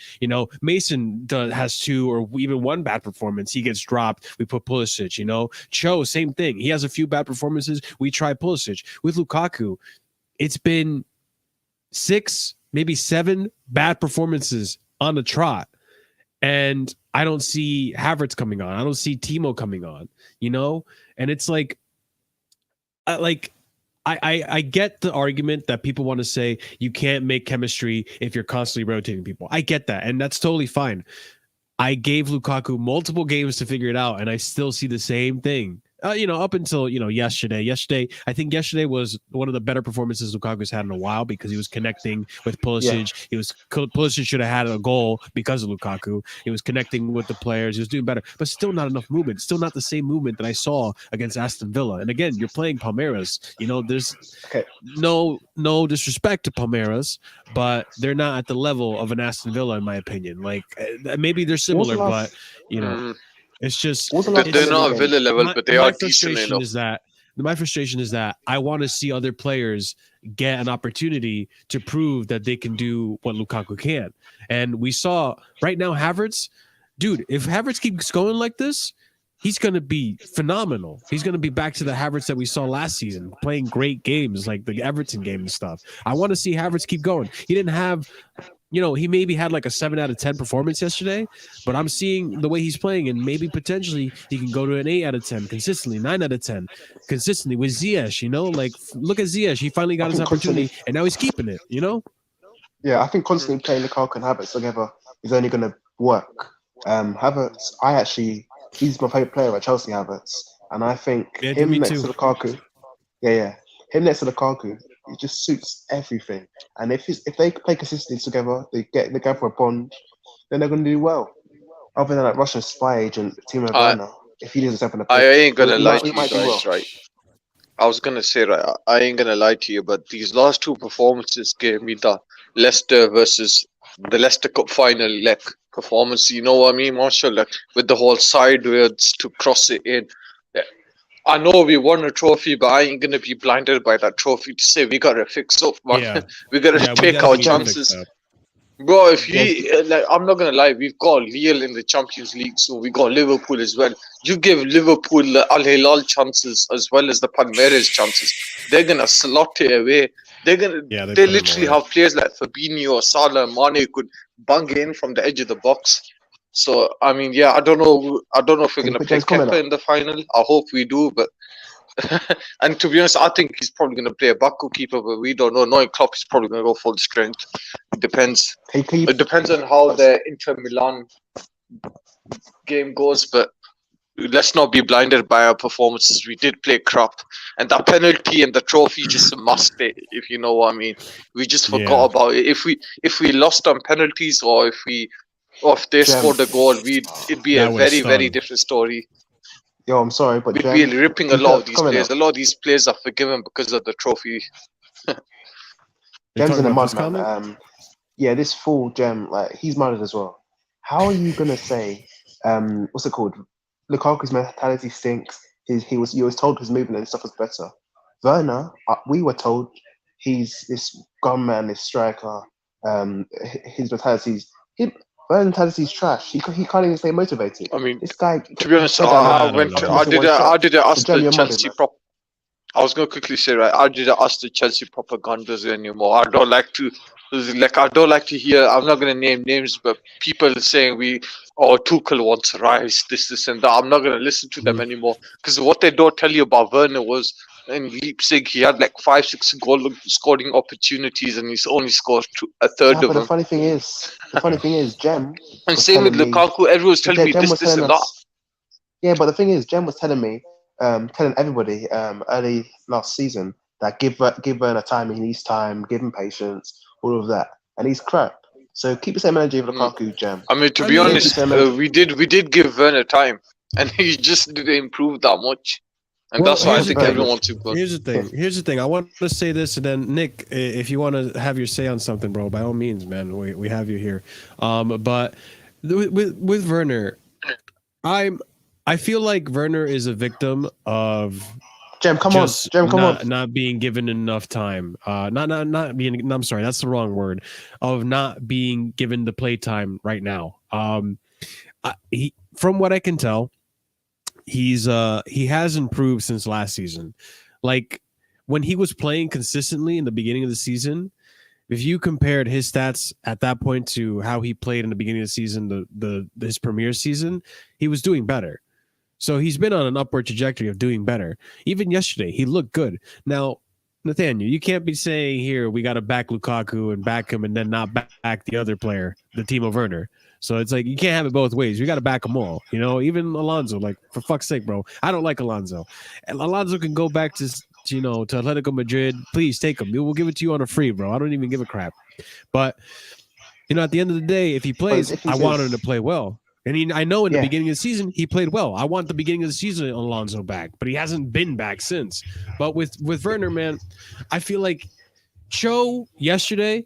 Mason has 2 or even 1 bad performance. He gets dropped. We put Pulisic. Cho, same thing. He has a few bad performances. We try Pulisic. With Lukaku, it's been 6, maybe 7 bad performances on the trot. And I don't see Havertz coming on. I don't see Timo coming on, And it's like, I get the argument that people want to say you can't make chemistry if you're constantly rotating people. I get that, and that's totally fine. I gave Lukaku multiple games to figure it out, and I still see the same thing. Up until yesterday. I think yesterday was one of the better performances Lukaku's had in a while because he was connecting with Pulisic. Yeah. Pulisic should have had a goal because of Lukaku. He was connecting with the players. He was doing better, but still not enough movement. Still not the same movement that I saw against Aston Villa. And again, you're playing Palmeiras. There's no disrespect to Palmeiras, but they're not at the level of an Aston Villa, in my opinion. Like, maybe they're similar, but it's just they're not a Villa level, but they are decent enough. My frustration is that I want to see other players get an opportunity to prove that they can do what Lukaku can. And we saw right now Havertz, dude, if Havertz keeps going like this, he's going to be phenomenal. He's going to be back to the Havertz that we saw last season, playing great games like the Everton game and stuff. I want to see Havertz keep going. He didn't have... he maybe had like a 7 out of 10 performance yesterday, but I'm seeing the way he's playing, and maybe potentially he can go to an 8 out of 10 consistently, 9 out of 10 consistently with Ziyech. Like, look at Ziyech. He finally got his opportunity, and now he's keeping it. Yeah, I think constantly playing Lukaku and Havertz together is only going to work. Havertz, he's my favorite player at Chelsea, Havertz, and I think him next to Lukaku, him next to Lukaku, it just suits everything. And if they play consistently together, they get together a bond, then they're going to do well. Other than like Russian spy agent Timo Werner, if he doesn't step in the I ain't going to lie to you guys, right? I was going to say, right, I ain't going to lie to you, but these last 2 performances gave me the Leicester versus the Leicester Cup final leg performance. You know what I mean, Marshall? Like, with the whole sideways to cross it in. I know we won a trophy, but I ain't going to be blinded by that trophy to say we got to fix up, man. Yeah. We got to take our chances. Bro, I'm not going to lie, we've got Lille in the Champions League, so we got Liverpool as well. You give Liverpool Al Hilal chances as well as the Palmeiras chances. They're going to slot it away. They literally have players like Fabinho, Salah, Mane could bang it in from the edge of the box. So I mean, I don't know if we're gonna play Kepa in the final. I hope we do, but And to be honest, I think he's probably going to play a backup keeper, but we don't know. Knowing Klopp, he's probably going to go full strength. It depends. It depends on how the Inter Milan game goes, but let's not be blinded by our performances. We did play crap, and that penalty and the trophy just must be, if you know what I mean. We just forgot about it. If we lost on penalties, or if they scored a goal, it'd be a very, very different story. Yo, I'm sorry, but we'd be ripping a lot of these players. A lot of these players are forgiven because of the trophy. Gem's in the mud, man. Yeah, this fool Gem, like he's mudded as well. How are you gonna say, what's it called? Lukaku's mentality stinks. You was told his movement and stuff was better. Werner, we were told he's this gunman, this striker. His mentality's Werner's mentality's trash. He can't even stay motivated. I mean, this guy. To be honest, I did ask the Chelsea prop. I was gonna quickly say, right, I didn't ask the Chelsea propagandas anymore. I don't like to hear. I'm not gonna name names, but people saying Tuchel wants Rice, this and that. I'm not gonna listen to them anymore, because what they don't tell you about Werner was in Leipzig he had like 5-6 goal scoring opportunities, and he's only scored a third of them. The funny thing is, Gem. And same with Lukaku. Everyone's telling me this and that. Yeah, but the thing is, Gem was telling me. Telling everybody early last season that give Werner time, he needs time, give him patience, all of that, and he's crap. So keep the same energy of Lukaku, Gem. I mean, to be honest, we did give Werner time, and he just didn't improve that much, and that's why I think everyone wants to go. Here's the thing. I want to say this, and then Nick, if you want to have your say on something, bro, by all means, man, we have you here. But with Werner, I feel like Werner is a victim of not being given enough time. Not being. I'm sorry, that's the wrong word. Of not being given the play time right now. From what I can tell, he has improved since last season. Like when he was playing consistently in the beginning of the season, if you compared his stats at that point to how he played in the beginning of the season, his premier season, he was doing better. So he's been on an upward trajectory of doing better. Even yesterday, he looked good. Now, Nathaniel, you can't be saying here we got to back Lukaku and back him and then not back the other player, the Timo Werner. So it's like you can't have it both ways. You got to back them all. You know, even Alonso. Like for fuck's sake, bro. I don't like Alonso. And Alonso can go back to Atletico Madrid. Please take him. We'll give it to you on a free, bro. I don't even give a crap. But at the end of the day, if he plays, I want him to play well. And I know in the beginning of the season, he played well. I want the beginning of the season Alonso back, but he hasn't been back since. But with Werner, man, I feel like Cho yesterday,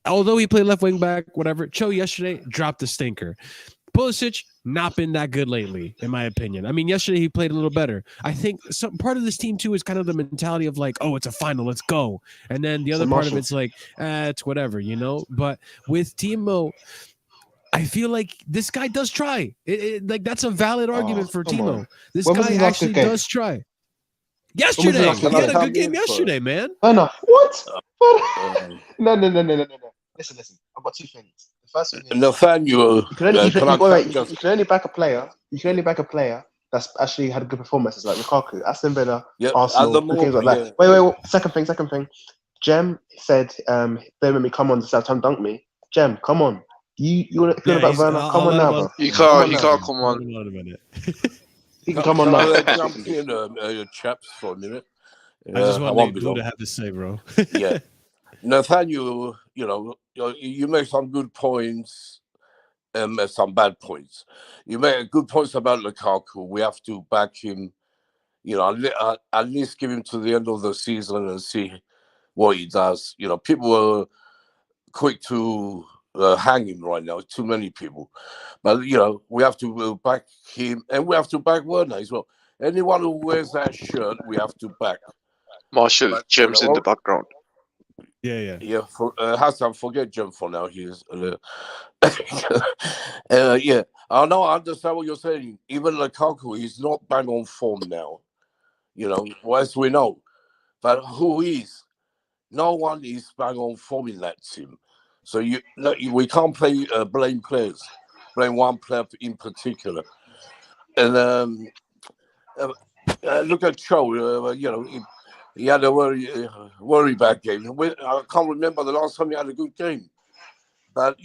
although he played left wing back, whatever, Cho yesterday dropped the stinker. Pulisic, not been that good lately, in my opinion. I mean, yesterday he played a little better. I think some part of this team, too, is kind of the mentality of like, oh, it's a final, let's go. And then the other part of it's like, it's whatever, you know? But with Timo, I feel like this guy does try. Like that's a valid argument for Timo. This guy actually does try. Yesterday, he had a good game yesterday, man. No, what? No. Listen. I've got two things. The first thing is Nathaniel. You can only back a player. You can only back a player that's actually had good performances, like Lukaku, Aston Villa, Arsenal, games like that. Wait. Second thing. Jem said, they made me come on to Southampton dunk me. Jem, come on. You want to about Werner? Come on now, bro. He can't come on. He can come on now. Jump in, chaps, for a minute. I just want Blue to have to say, bro. Yeah, Nathaniel, you make some good points and some bad points. You make good points about Lukaku. We have to back him. At least give him to the end of the season and see what he does. People are quick to hang him right now. Too many people, but we have to back him, and we have to back Werner as well. Anyone who wears that shirt, we have to back. Marshall, Jim's in the background. Yeah. Hassan, forget Jim for now. He's yeah. I know. I understand what you're saying. Even Lukaku, he's not bang on form now. As we know, but who is? No one is bang on form in that team. So we can't blame players, blame one player in particular. And Look at Cho. He had a worry bad game. I can't remember the last time he had a good game. But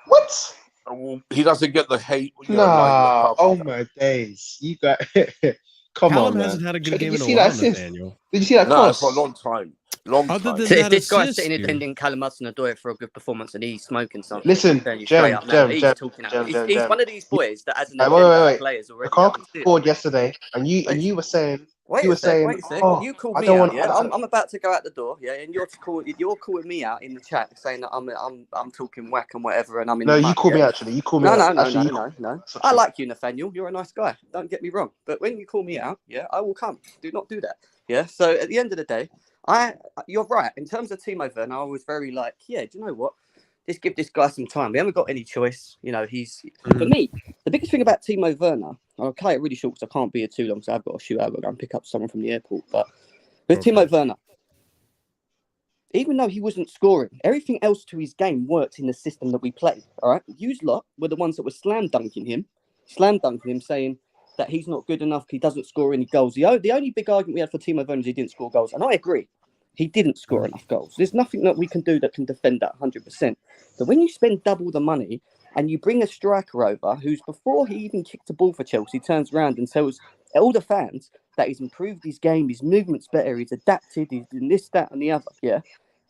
What? he doesn't get the hate. Nah. Oh my days. You got. Come Callum on, man. hasn't had a good Did game you in a see while, that assist? Nathaniel. Did you see that cross? For a long time. Other than So if that this guy's assist, sitting here dude. defending Callum Hudson-Odoi for a good performance and he's smoking something, Listen, I'm telling you straight up, man, he's talking out. He's one of these boys that has an agenda for players already. Lukaku scored yesterday, and you were saying. Wait a sec. Oh, you called I me don't out, want. yeah? I'm about to go out the door, yeah, and you're calling me out in the chat saying that I'm talking whack and whatever, and I'm in. No, the you mud, called yeah? me actually. You called me. No. I like you, Nathaniel. You're a nice guy. Don't get me wrong. But when you call me out, yeah, I will come. Do not do that. Yeah. So at the end of the day, you're right. In terms of Timo Werner, I was very like, yeah, do you know what? Just give this guy some time. We haven't got any choice. He's for me. The biggest thing about Timo Werner, I'll cut it really short because I can't be here too long. So I've got to shoot out and pick up someone from the airport. But with Timo Werner, even though he wasn't scoring, everything else to his game worked in the system that we played. All right, you lot were the ones that were slam dunking him, saying that he's not good enough. He doesn't score any goals. The only big argument we had for Timo Werner is he didn't score goals, and I agree. He didn't score enough goals. There's nothing that we can do that can defend that 100%. But when you spend double the money and you bring a striker over who's, before he even kicked a ball for Chelsea, turns around and tells all the fans that he's improved his game, his movement's better, he's adapted, he's done this, that, and the other, yeah?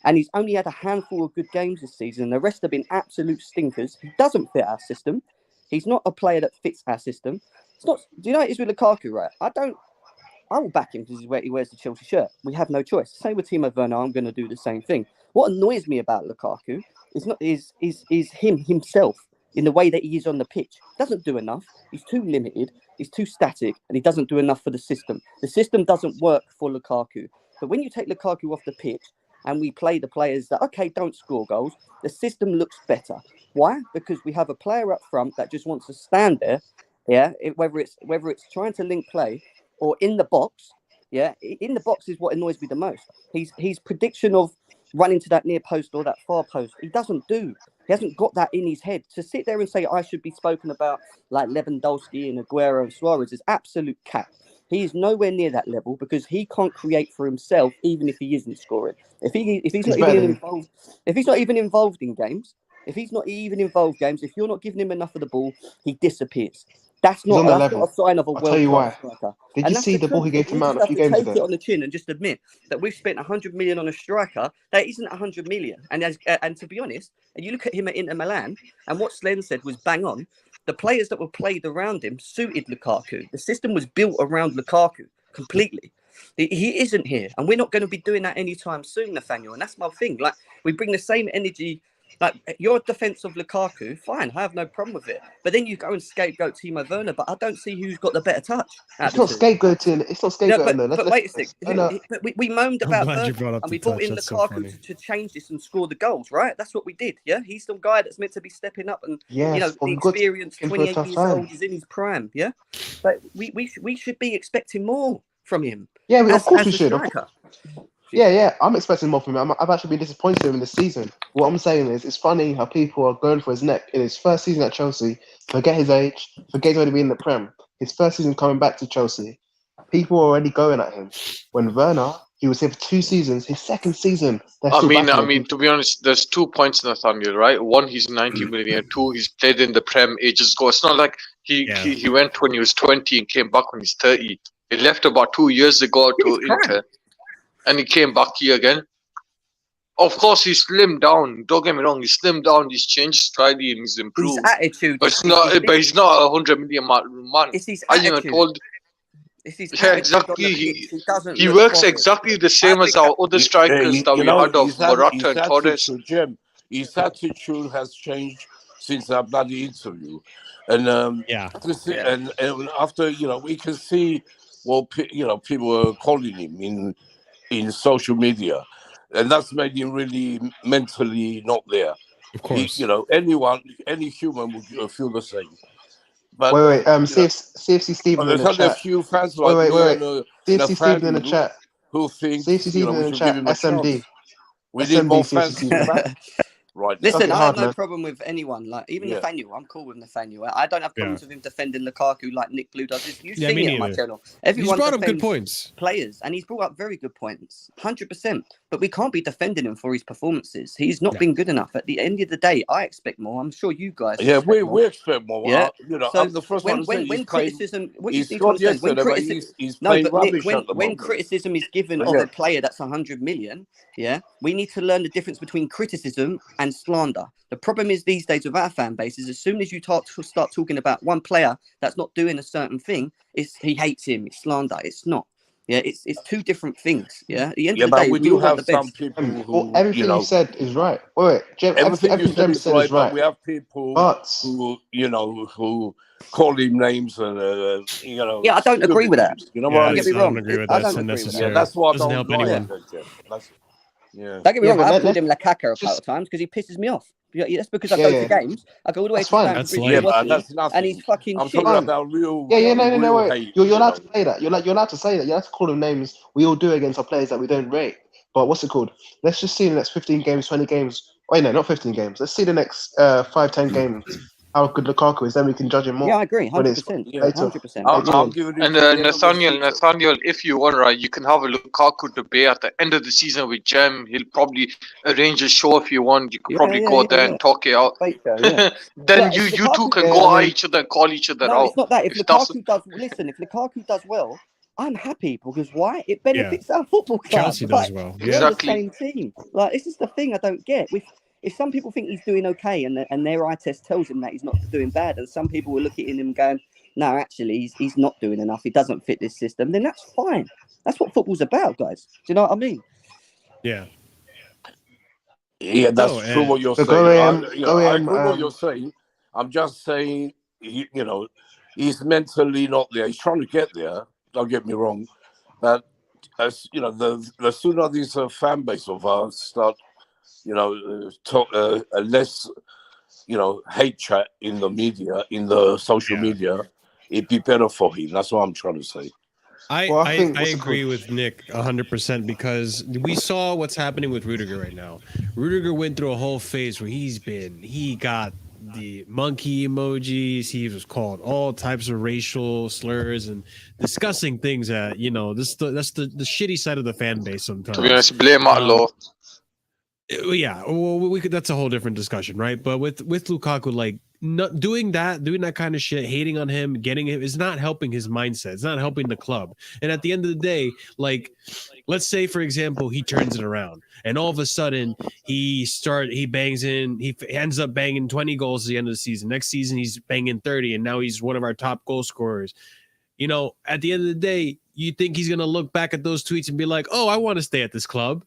And he's only had a handful of good games this season. And the rest have been absolute stinkers. He doesn't fit our system. He's not a player that fits our system. It's not. Do you know what it is with Lukaku, right? I will back him because he wears the Chelsea shirt. We have no choice. Same with Timo Werner. I'm going to do the same thing. What annoys me about Lukaku is him himself in the way that he is on the pitch. He doesn't do enough. He's too limited. He's too static, and he doesn't do enough for the system. The system doesn't work for Lukaku. But when you take Lukaku off the pitch and we play the players that don't score goals, the system looks better. Why? Because we have a player up front that just wants to stand there. Yeah, whether it's trying to link play or in the box, yeah, in the box is what annoys me the most. His prediction of running to that near post or that far post, he hasn't got that in his head. To sit there and say I should be spoken about like Lewandowski and Aguero and Suarez is absolute cap. He is nowhere near that level because he can't create for himself, even if he isn't scoring. If he's not even involved in games, if you're not giving him enough of the ball, he disappears. That's not a sign of a world-class striker. Did you see the ball he gave to Mount a few games ago? Take it on the chin and just admit that we've spent 100 million on a striker that isn't 100 million. And to be honest, and you look at him at Inter Milan, and what Slen said was bang on. The players that were played around him suited Lukaku. The system was built around Lukaku completely. He isn't here, and we're not going to be doing that anytime soon, Nathaniel. And that's my thing. Like, we bring the same energy. Like, your defense of Lukaku, fine, I have no problem with it. But then you go and scapegoat Timo Werner, but I don't see who's got the better touch. It's not scapegoating. But wait a second. We moaned about Werner, and we brought in Lukaku to change this and score the goals, right? That's what we did, yeah? He's some guy that's meant to be stepping up and, the experience, 28 years old, he's in his prime, yeah? But we should be expecting more from him. Yeah, of course we should. Yeah, I'm expecting more from him. I've actually been disappointed in him this season. What I'm saying is, it's funny how people are going for his neck in his first season at Chelsea, forget his age, forget he's already been in the Prem. His first season coming back to Chelsea, people are already going at him. When Werner, he was here for 2 seasons, his second season. I mean, to be honest, there's 2 points, Nathaniel, right? One, he's 90 million. 2, he's played in the Prem ages ago. It's not like he went when he was 20 and came back when he's 30. He left about 2 years ago to Inter. And he came back here again. Of course, he slimmed down. Don't get me wrong. He slimmed down. He's changed slightly and he's improved. His attitude. But he's not a 100 million man. It's his attitude. Exactly. He works exactly the same as our other strikers that we had of Morata and Torres. His attitude has changed since that bloody interview. And and after, we can see what people are calling him in social media, and that's made him really mentally not there. Of course, any human would feel the same. But wait, CFC Steven in the chat. There's a few fans like CFC Steven in the chat. Who think CFC Steven in the chat? SMD. We need more fans. right now. Listen, I hard, have no man. problem with anyone. Like even Yeah. Nathaniel, I'm cool with Nathaniel. I don't have problems with him defending Lukaku like Nick Blue does. You've Yeah, seen me it on my neither. channel. He's Everyone brought up good defends points. players, and he's brought up very good points, 100%. But we can't be defending him for his performances. He's not been good enough. At the end of the day, I expect more. I'm sure you guys. Yeah, expect more. we expect more. Yeah. You know, So I'm the first one to say when criticism, what you he's need to scored understand, when yesterday, but criticism, he's no, playing but rubbish Nick, at the when moment. criticism is given Yeah. of a player that's 100 million, yeah, we need to learn the difference between criticism and slander. The problem is these days with our fan base is as soon as you start talking about one player that's not doing a certain thing, he hates him, it's slander. It's not. Yeah, it's two different things. Yeah, at the end of the but day, we we do all want have the some best. people who, Well, everything you know, said is right. Wait, everything you said Jem is right, but right. we have people But who, you know, who call him names and, you know, Yeah, I don't agree with that. names. You know Yeah, what I Don't mean? get me I don't wrong. agree with I that. don't It's agree with Yeah, that. unnecessary. that's what I Doesn't don't help like. anyone. That's, yeah. Don't get me Yeah, wrong. but I've called him let's Lukaku a couple just of times because he pisses me off. Yeah, that's because I Yeah, go to yeah. games. I go all the way That's to fine. Stamford That's Bridge light. Yeah, to watch but him, that's nothing. and he's fucking I'm shit. talking about real. Yeah, no, real wait. hate, You're you allowed know. to say that. You're allowed to say that. You're allowed to call them names. We all do against our players that we don't rate. But what's it called? Let's just see the next 15 games, 20 games. Wait, no, not 15 games. Let's see the next 5, 10 games. How good Lukaku is, then we can judge him more. Yeah, I agree, when it's 100%. Yeah. later. 100%. I'm giving it And to the end of the Nathaniel, if you want, right, you can have a Lukaku debate at the end of the season with Jem. He'll probably arrange a show if you want. You could probably go there and talk it out. Fake show, yeah. Then But you if two Lukaku- can Yeah, go I at mean- each other and call each other No, out. it's not that. If that's- Lukaku does well, I'm happy because why? It benefits our football club. Chelsea does Like, well. we're Exactly. on the same team. Like, this is the thing I don't get. If some people think he's doing okay and their eye test tells him that he's not doing bad, and some people will look at him going, no, actually, he's not doing enough. He doesn't fit this system. Then that's fine. That's what football's about, guys. Do you know what I mean? Yeah. Yeah, that's No, true what you're So saying. go I in, agree what you're saying. I'm just saying, you know, he's mentally not there. He's trying to get there. Don't get me wrong. But as you know, the sooner this fan base of ours start, you know, talk a less, you know, hate chat in the media, in the social media, it'd be better for him. That's what I'm trying to say. I agree with Nick 100% because we saw what's happening with Rudiger right now. Rudiger went through a whole phase where he got the monkey emojis. He was called all types of racial slurs and discussing things that, you know, that's the shitty side of the fan base sometimes. To be honest, blame Allah. Yeah, well, we could. That's a whole different discussion, right? But with Lukaku, like not doing that kind of shit, hating on him, getting him is not helping his mindset. It's not helping the club. And at the end of the day, like, let's say for example, he turns it around, and all of a sudden he ends up banging 20 goals at the end of the season. Next season he's banging 30, and now he's one of our top goal scorers. You know, at the end of the day, you think he's gonna look back at those tweets and be like, "Oh, I want to stay at this club."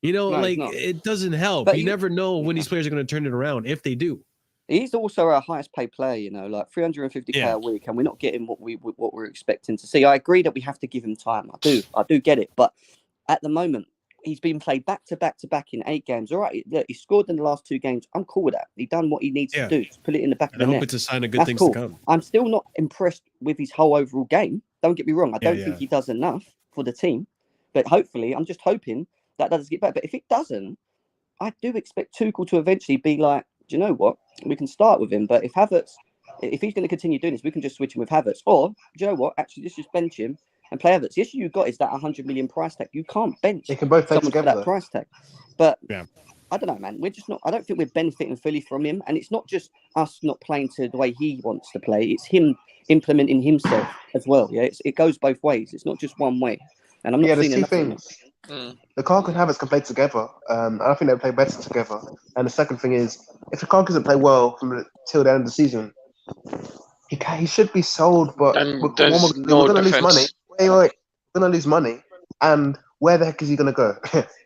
You know, No, like it doesn't help. But you never know when these players are going to turn it around if they do. He's also our highest paid player, you know, like 350k a week, and we're not getting what we're expecting to see. I agree that we have to give him time. I do get it, but at the moment he's been played back to back in 8 games. All right, he scored in the last 2 games. I'm cool with that. He done what he needs to do to put it in the back of the net. I hope it's a sign of good That's things cool. to come. I'm still not impressed with his whole overall game. Don't get me wrong. I don't think he does enough for the team, but hopefully, I'm just hoping that does get better. But if it doesn't, I do expect Tuchel to eventually be like, do you know what? We can start with him. But if he's going to continue doing this, we can just switch him with Havertz. Or, do you know what? Actually, just bench him and play Havertz. The issue you've got is that 100 million price tag. You can't bench They can both play someone for together. that price tag. But I don't know, man. We're just not. I don't think we're benefiting fully from him. And it's not just us not playing to the way he wants to play. It's him implementing himself as well. Yeah, it goes both ways. It's not just one way. And I'm not seeing enough of it. Lukaku and Havertz can play together. I think they play better together. And the second thing is, if Lukaku doesn't play well till the end of the season, he should be sold. But we're going to lose money. Wait, we're going to lose money. And where the heck is he going to go?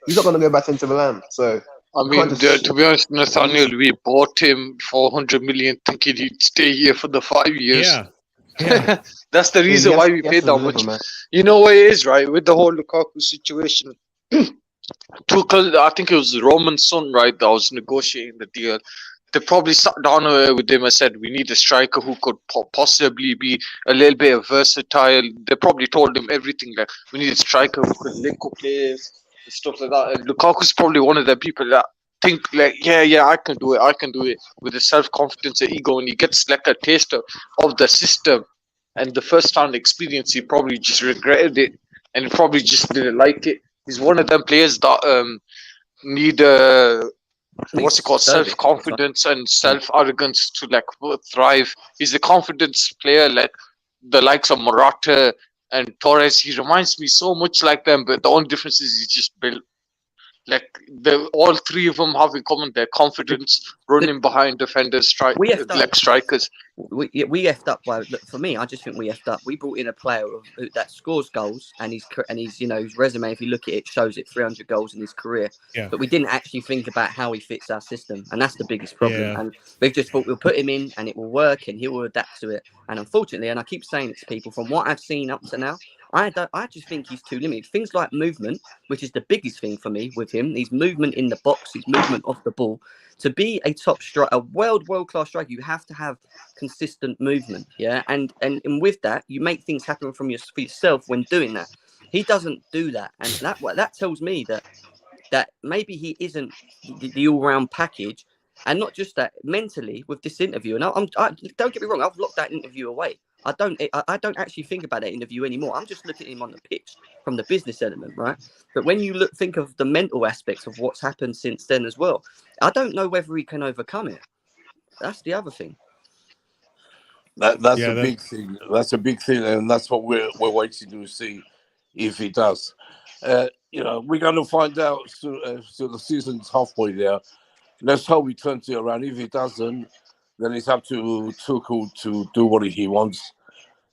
He's not going to go back into Milan. So I mean, to be honest, Nathaniel, we bought him for 100 million, thinking he'd stay here for the 5 years. Yeah. That's the reason why we paid that much. You know what it is, right? With the whole Lukaku situation, Tuchel, I think it was Roman's son, right, that was negotiating the deal. They probably sat down with him and said, we need a striker who could possibly be a little bit versatile. They probably told him everything, like, we need a striker who could link up players and stuff like that. And Lukaku's probably one of the people that think like, yeah, I can do it with the self-confidence and ego, and he gets like a taster of the system and the first round experience, he probably just regretted it and he probably just didn't like it. He's one of them players that need what's it called, self-confidence and self-arrogance to like thrive. He's a confidence player like the likes of Morata and Torres. He reminds me so much like them, but the only difference is he's just built like all three of them have in common their confidence, running behind defenders, like strikers. We effed up. Well, look, for me, I just think we effed up. We brought in a player that scores goals, and he's his resume. If you look at it, shows it 300 goals in his career. Yeah. But we didn't actually think about how he fits our system, and that's the biggest problem. Yeah. And we've just thought we'll put him in, and it will work, and he will adapt to it. And unfortunately, and I keep saying it to people, from what I've seen up to now, I just think he's too limited. Things like movement, which is the biggest thing for me with him, his movement in the box, his movement off the ball. To be a top striker, a world-class striker, you have to have consistent movement, yeah. And with that, you make things happen for yourself when doing that. He doesn't do that, and that tells me that maybe he isn't the all-round package, and not just that, mentally with this interview. And I don't get me wrong, I've locked that interview away. I don't actually think about that interview anymore. I'm just looking at him on the pitch from the business element, right? But when you think of the mental aspects of what's happened since then as well, I don't know whether he can overcome it. That's the other thing. That's a big thing. That's a big thing, and that's what we're waiting to see if he does. We're going to find out soon. So the season's halfway there. Let's hope he turns it around. If he doesn't, then it's up to Tuchel to do what he wants.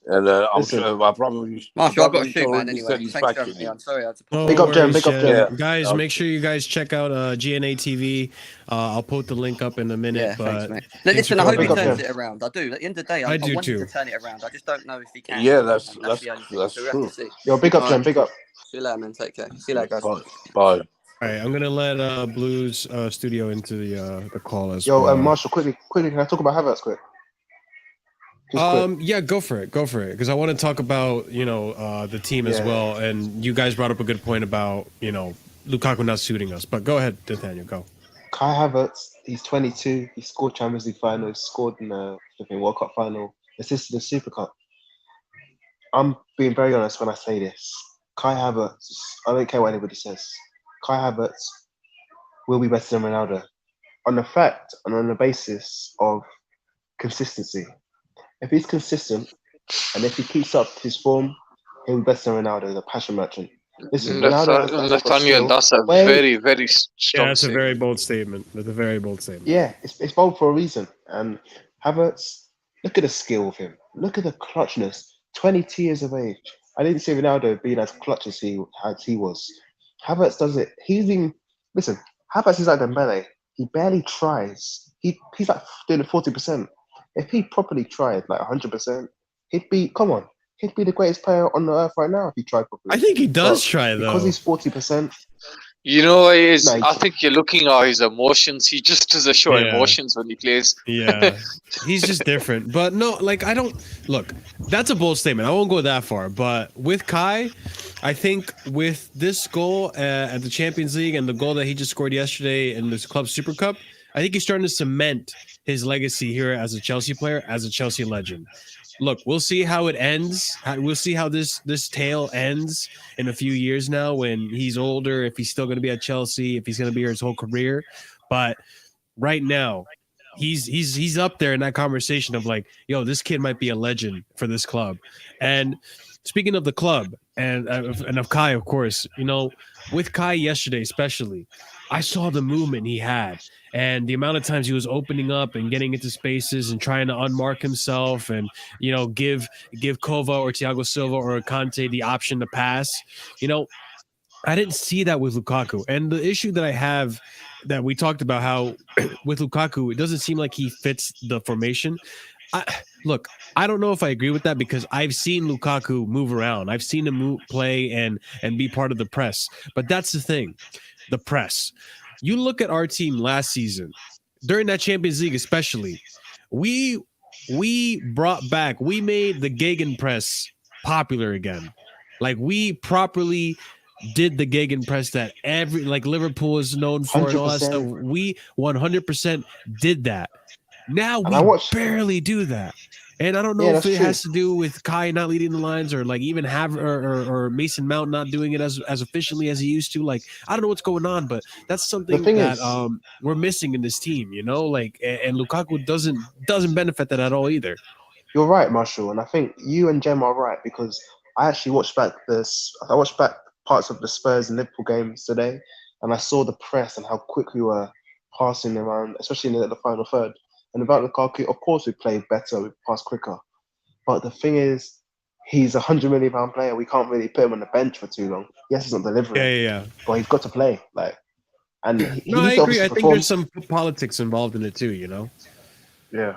And I'm sure I probably... Marshall, I've got to shoot, man, anyway. Thanks for having me. I'm sorry I had to... Big up, Jem. Big up, Jem. Yeah. Guys, make sure you guys check out GNA TV. I'll put the link up in a minute. Yeah, but thanks, mate. Listen, I hope he turns it around. I do. At the end of the day, I want him to turn it around. I just don't know if he can. Yeah, that's true. Yo, big up, Jem. Big up. See you later, man. Take care. See you later, guys. Bye. All right, I'm gonna let Blues Studio into the call as well. Yo, Marshall, quickly, can I talk about Havertz quick? Yeah, go for it, because I want to talk about the team as well, and you guys brought up a good point about Lukaku not suiting us. But go ahead, Nathaniel, go. Kai Havertz, he's 22. He scored Champions League final. He scored in the World Cup final. Assisted in the Super Cup. I'm being very honest when I say this. Kai Havertz, I don't care what anybody says. Kai Havertz will be better than Ronaldo on the fact and on the basis of consistency. If he's consistent and if he keeps up his form, he'll be better than Ronaldo, the passion merchant. Listen, Nathaniel, that's a very, very strong that's a very bold statement. That's a very bold statement. Yeah, it's bold for a reason. And Havertz, look at the skill of him. Look at the clutchness. 22 years of age. I didn't see Ronaldo being as clutch as he was. Havertz does it. Listen, Havertz is like Dembele. He barely tries. He's like doing 40%. If he properly tried like 100%, he'd be the greatest player on the earth right now if he tried properly. I think he does try though. Because he's 40%. You know what it is? I think you're looking at his emotions. He just doesn't show emotions when he plays. Yeah, he's just different. But no, that's a bold statement. I won't go that far. But with Kai, I think with this goal at the Champions League and the goal that he just scored yesterday in this Club Super Cup, I think he's starting to cement his legacy here as a Chelsea player, as a Chelsea legend. Look, we'll see how it ends. We'll see how this tale ends in a few years now when he's older, if he's still going to be at Chelsea, if he's going to be here his whole career. But right now, he's up there in that conversation of like, yo, this kid might be a legend for this club. And speaking of the club and of Kai, of course, with Kai yesterday especially, I saw the movement he had and the amount of times he was opening up and getting into spaces and trying to unmark himself and, give Kova or Thiago Silva or Kante the option to pass. I didn't see that with Lukaku. And the issue that I have that we talked about how with Lukaku, it doesn't seem like he fits the formation. I don't know if I agree with that because I've seen Lukaku move around. I've seen him play and be part of the press. But that's the thing. The press. You look at our team last season, during that Champions League especially, we brought back, we made the Gegenpress popular again. Like we properly did the gegenpress that Liverpool is known for and all that stuff. 100%. We 100% did that. Now And we I watched- barely do that. And I don't know Yeah, if that's it true. has to do with Kai not leading the lines or like even or Mason Mount not doing it as efficiently as he used to. Like, I don't know what's going on, but that's something thing that is- we're missing in this team, you know, like, and Lukaku doesn't benefit that at all either. You're right, Marshall, and I think you and Jem are right because I actually watched back parts of the Spurs and Liverpool games today, and I saw the press and how quick we were passing around, especially in the final third. And about Lukaku, of course, we played better, we passed quicker. But the thing is, he's a £100 million player. We can't really put him on the bench for too long. Yes, he's not delivering, Yeah. but he's got to play. And he No, I needs to agree. obviously I think perform. there's some politics involved in it too, you know. Yeah.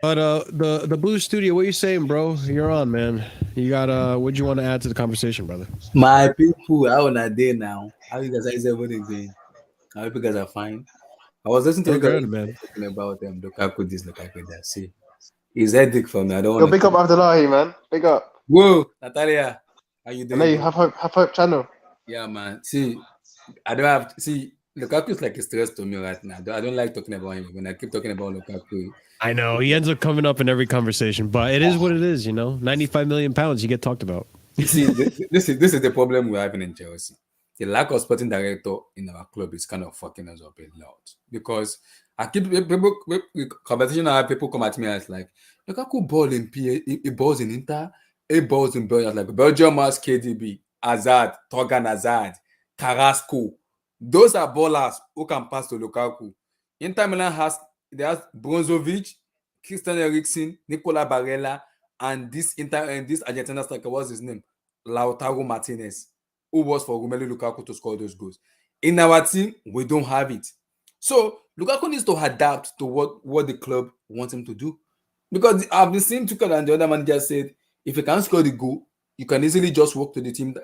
But the Blue Studio, what you saying, bro? You're on, man. You got what you want to add to the conversation, brother? My people, how on a day now? How you guys is everything going? How you guys are fine? I was listening to We're you guys good, man. talking about Lukaku this, Lukaku that. See, it's headache for me. I don't Yo, want big up Abdullahi, man. Big up. Whoa, Natalia, how you I doing? know you bro? have hope channel. Yeah, man. See, I don't have see. Lukaku is like a stress to me right now. I don't like talking about him. When I keep talking about Lukaku, I know he ends up coming up in every conversation, but it is what it is, you know. 95 million pounds, you get talked about. you see, this is the problem we're having in Chelsea. The lack of sporting director in our club is kind of fucking us up a lot because I keep people conversation. I have people come at me as like Lukaku ball in PA, he balls in Inter, he balls in Belgium. Like Belgium has KDB, Hazard, Torgan Hazard, Carrasco. Those are ballers who can pass to Lukaku. Inter Milan has Brozovic, Christian Eriksen, Nicola Barella, and this Argentina striker, what's his name? Lautaro Martinez, who was for Romelu Lukaku to score those goals. In our team, we don't have it. So Lukaku needs to adapt to what the club wants him to do. Because I've been seeing Tuchel and the other manager said, if you can't score the goal, you can easily just walk to the team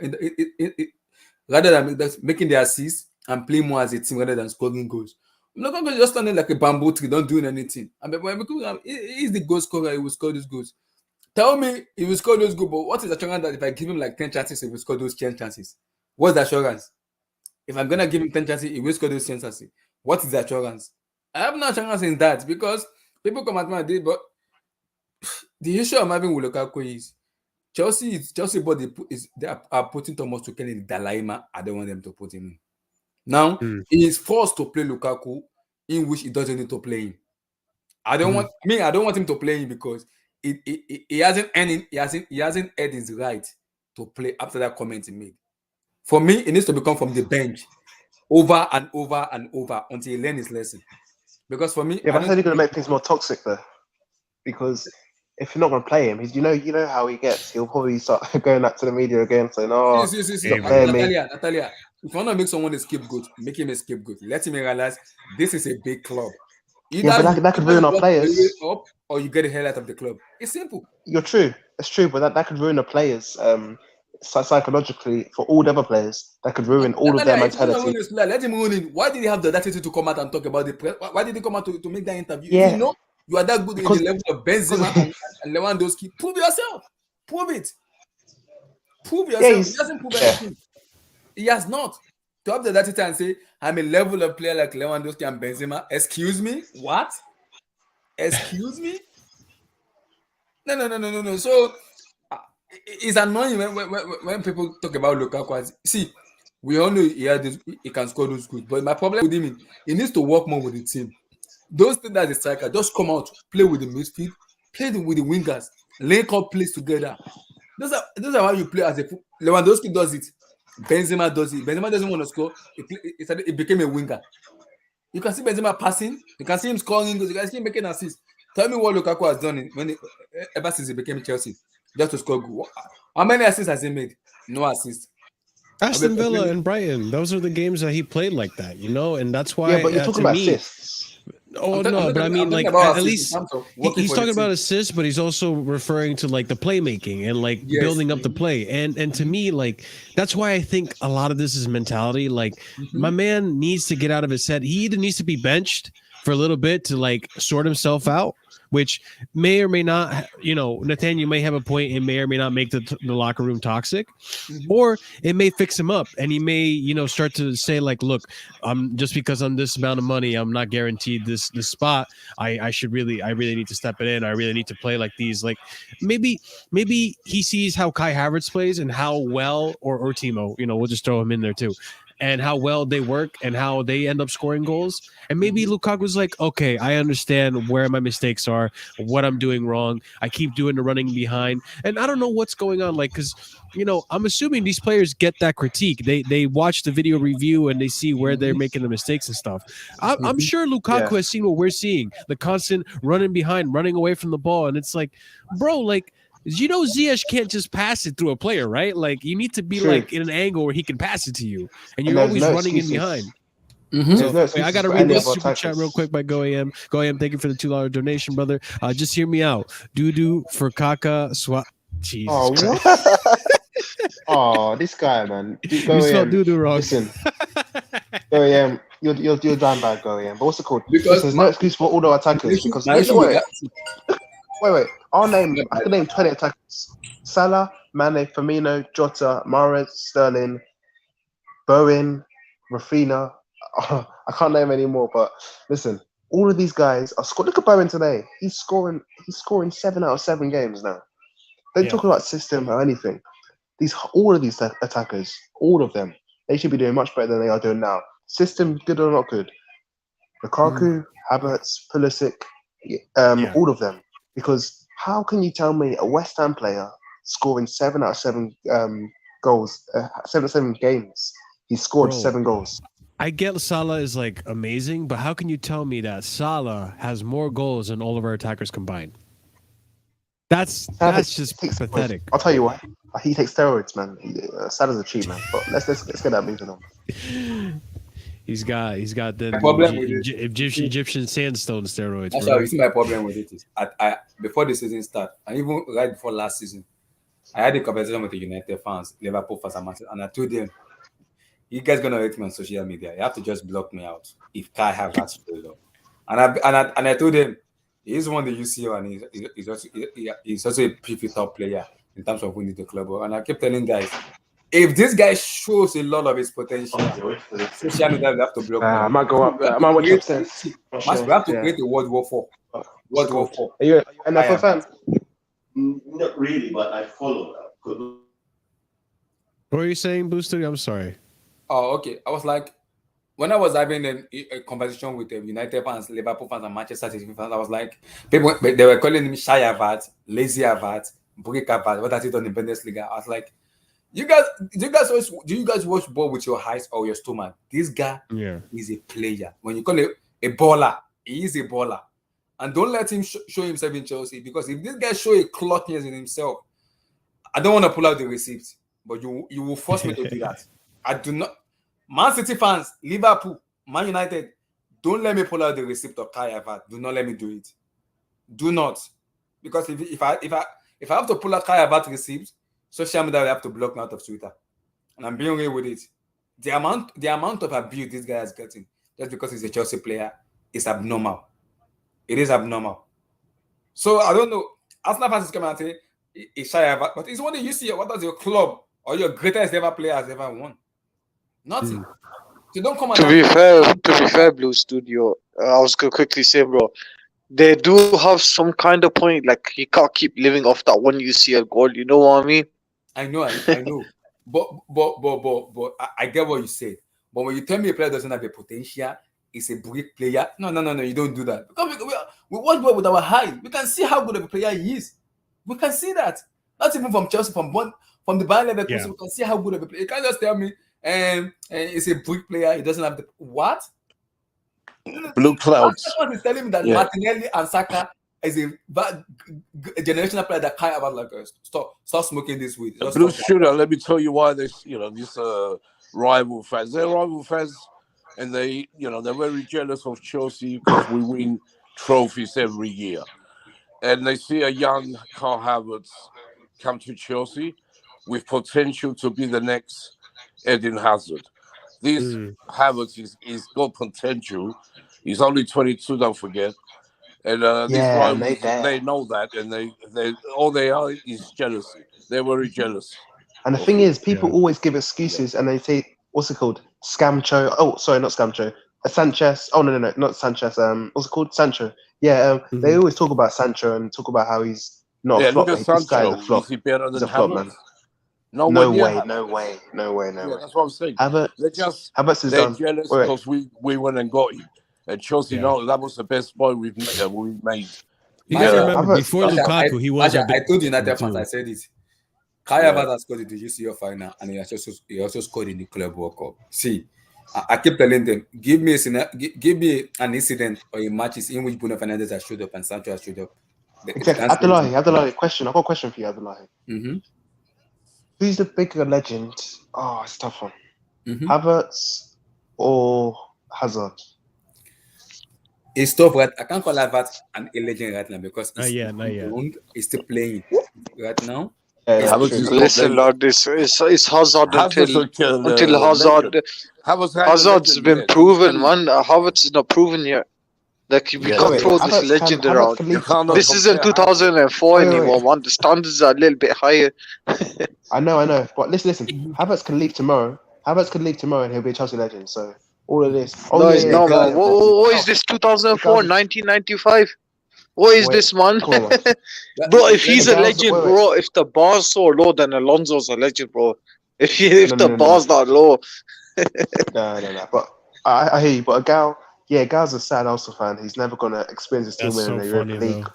rather than making the assist and play more as a team rather than scoring goals. Lukaku is just standing like a bamboo tree, not doing anything. And because he's the goal scorer, he will score those goals. Tell me he will score those goals, but what is the assurance that if I give him like 10 chances, he will score those 10 chances? What's the assurance? If I'm going to give him 10 chances, he will score those 10 chances. What is the assurance? I have no assurance in that because people come at me, but the issue I'm having with Lukaku is Chelsea body they are putting Thomas Tuchel in Dalaima. I don't want them to put him in. Now he is forced to play Lukaku in which he doesn't need to play him. I don't want him to play him because he hasn't earned his right to play after that comment he made. For me, it needs to become from the bench over and over and over until he learns his lesson. Because for me, Yeah, but I think you're going to make things more toxic though, because if you're not going to play him, you know how he gets. He'll probably start going out to the media again, saying, "Oh, Natalia, if you want to make someone a scapegoat, make him a scapegoat. Let him realize this is a big club. Either that could ruin our players, up, or you get the hell out of the club. It's simple. You're true. It's true, but that could ruin the players psychologically for all the other players. That could ruin all of their mentality. Let him ruin it. Why did he have the audacity to come out and talk about the press? Why did he come out to make that interview? Yeah. You know you are that good because, in the level of Benzema and Lewandowski. Prove yourself. Prove it. Prove yourself. Yeah, he hasn't proven anything. He has not. To have the audacity and say, I'm a level of player like Lewandowski and Benzema. Excuse me? What? Excuse me? No. So it's annoying when people talk about Lukaku. See, we all know he can score those goals, but my problem with him is he needs to work more with the team. Those things that the striker just come out, play with the midfield, play with the wingers, link up plays together. Those are how you play as a Lewandowski does it. Benzema does it. Benzema doesn't want to score. He became a winger. You can see Benzema passing. You can see him scoring goals. You can see him making assists. Tell me what Lukaku has done ever since he became Chelsea just to score goals. How many assists has he made? No assists. Aston Villa and Brighton. Those are the games that he played like that, you know, and that's why. Yeah, but you're talking about assists. Oh no, but I mean, like at least he's talking about assists, but he's also referring to like the playmaking and like building up the play. And to me, like that's why I think a lot of this is mentality. Like my man needs to get out of his head. He either needs to be benched for a little bit to like sort himself out, which may or may not, Nathaniel, you may have a point. It may or may not make the locker room toxic, or it may fix him up, and he may, start to say like, look, just because I'm this amount of money, I'm not guaranteed this spot. I really need to step it in. I really need to play like these. Like maybe he sees how Kai Havertz plays and how well, or Timo, we'll just throw him in there too, and how well they work and how they end up scoring goals. And maybe Lukaku's like, okay, I understand where my mistakes are, what I'm doing wrong. I keep doing the running behind. And I don't know what's going on. Like, because, I'm assuming these players get that critique. They watch the video review and they see where they're making the mistakes and stuff. I'm sure Lukaku has seen what we're seeing, the constant running behind, running away from the ball. And it's like, bro, like, Ziyech can't just pass it through a player, right? Like you need to be like in an angle where he can pass it to you, and you're always running in behind. So, I got to read this super chat real quick by Go AM. Go AM, thank you for the $2 donation, brother. Just hear me out. Doo for Kaka swap. Jesus. Oh, what? Oh, this guy, man. You spelled doo wrong. Listen, Go AM, you're damn bad, Go AM. But what's it called? Because there's no excuse for all the attackers. Because wait. I can name 20 attackers. Salah, Mane, Firmino, Jota, Mahrez, Sterling, Bowen, Rafinha. I can't name any more, but listen, all of these guys are scoring. Look at Bowen today. He's scoring 7 out of 7 games now. Don't talk about system or anything. All of these attackers, all of them, they should be doing much better than they are doing now. System, good or not good. Lukaku, Havertz, Pulisic, all of them. Because how can you tell me a West Ham player scoring 7 out of 7 goals, 7 out of 7 games, he scored 7 goals? I get Salah is like amazing, but how can you tell me that Salah has more goals than all of our attackers combined? That's just pathetic. I'll tell you what, he takes steroids, man. Salah's a cheat, man. But let's get that moving on. He's got the Egyptian sandstone steroids. That's how you see my problem with it is I before the season start, and even right before last season, I had a conversation with the United fans, Liverpool fans, and I told them, "You guys gonna hate me on social media. You have to just block me out if Kai Havertz shows up." And I told them, he's one that you see, and he's also a pretty top player in terms of winning the club. And I kept telling guys, if this guy shows a lot of his potential, social media will have to block him. I might go up. I might watch upstairs. We have to create a World War 4. World War 4. Are you an NFL fan? Not really, but I follow that. What are you saying, Booster? I'm sorry. Oh, okay. I was like, when I was having a conversation with United fans, Liverpool fans, and Manchester City fans, I was like, people they were calling him Shy Havertz, Lazy Havertz, Break Havertz. What has he done in Bundesliga? I was like, do you guys watch ball with your eyes or your stomach? This guy is a player. When you call him a baller, he is a baller. And don't let him show himself in Chelsea, because if this guy show a clockiness in himself, I don't want to pull out the receipt, but you will force me to do that. I do not. Man City fans, Liverpool, Man United, don't let me pull out the receipt of Kai Havertz. Do not let me do it. Do not, because if I have to pull out Kai Havertz receipt, social media will have to block me out of Twitter, and I'm being real with it. The amount of abuse this guy is getting just because he's a Chelsea player is abnormal. It is abnormal. So I don't know. Arsenal fans is coming and say it's Shy Havertz, but it's only you see what does your club or your greatest ever player has ever won. Nothing. So don't come. To be fair, Blue Studio, I was gonna quickly say, bro, they do have some kind of point. Like he can't keep living off that one UCL goal. You know what I mean? I know. But I get what you say. But when you tell me a player doesn't have a potential, is a brick player. No, you don't do that. Because we watch ball with our eyes. We can see how good of a player he is. We can see that. Not even from Chelsea, from the Bayern level, we can see how good of a player. You can't just tell me he's a brick player. He doesn't have the what? Blue clouds. Someone is telling me that Martinelli and Saka is a generational player that can't have like stop smoking this weed. Blue shooter. Let me tell you why these rival fans. They're rival fans. And they're very jealous of Chelsea because we win trophies every year. And they see a young Kai Havertz come to Chelsea with potential to be the next Eden Hazard. This Havertz is got potential. He's only 22, don't forget. And these Yeah, rivals, they know that, and they all they are is jealousy. They're very jealous. And the thing is, people always give excuses, and they say, "What's it called? Scamcho." Oh, sorry, not Scamcho. Sanchez. Oh no, not Sanchez. What's it called? Sancho. Yeah. They always talk about Sancho and talk about how he's not a flop. Look at This guy is a Sancho. flop. Is he better He's than a flop, Havertz? man. No No way, way. Yeah, that's what I'm saying. Havertz is They're done. jealous Wait. because we went and got him. And Chelsea, no, that was the best point we've made. You gotta remember, before Lukaku, he was. I told United fans, too. I said it. Kai Havertz has scored in the UCL final, and he also scored in the Club World Cup. See, I keep telling them, give me an incident or a matches in which Bruno Fernandes has showed up and Sancho has showed up. Exactly. Abdullahi, question. I've got a question for you, Abdullahi. Mm-hmm. Who's the bigger legend? Oh, it's a tough one. Mm-hmm. Havertz or Hazard? It's tough, right? I can't call Havertz a legend right now because he's still playing right now. Listen, Lord, it's Hazard until Hazard's been proven, man. Havertz is not proven yet. Like, we can't throw this legend around. This isn't 2004 anymore, man. The standards are a little bit higher. I know. But listen. Havertz can leave tomorrow. And he'll be a Chelsea legend. So all of this. What is this? 2004, 1995? What is this, man? Bro, if he's a legend, bro, if the bar's so low, then Alonso's a legend, bro. If the bar's not low. No. But I hear you. But Gal's a sad Arsenal fan. He's never gonna experience his team winning the Europa League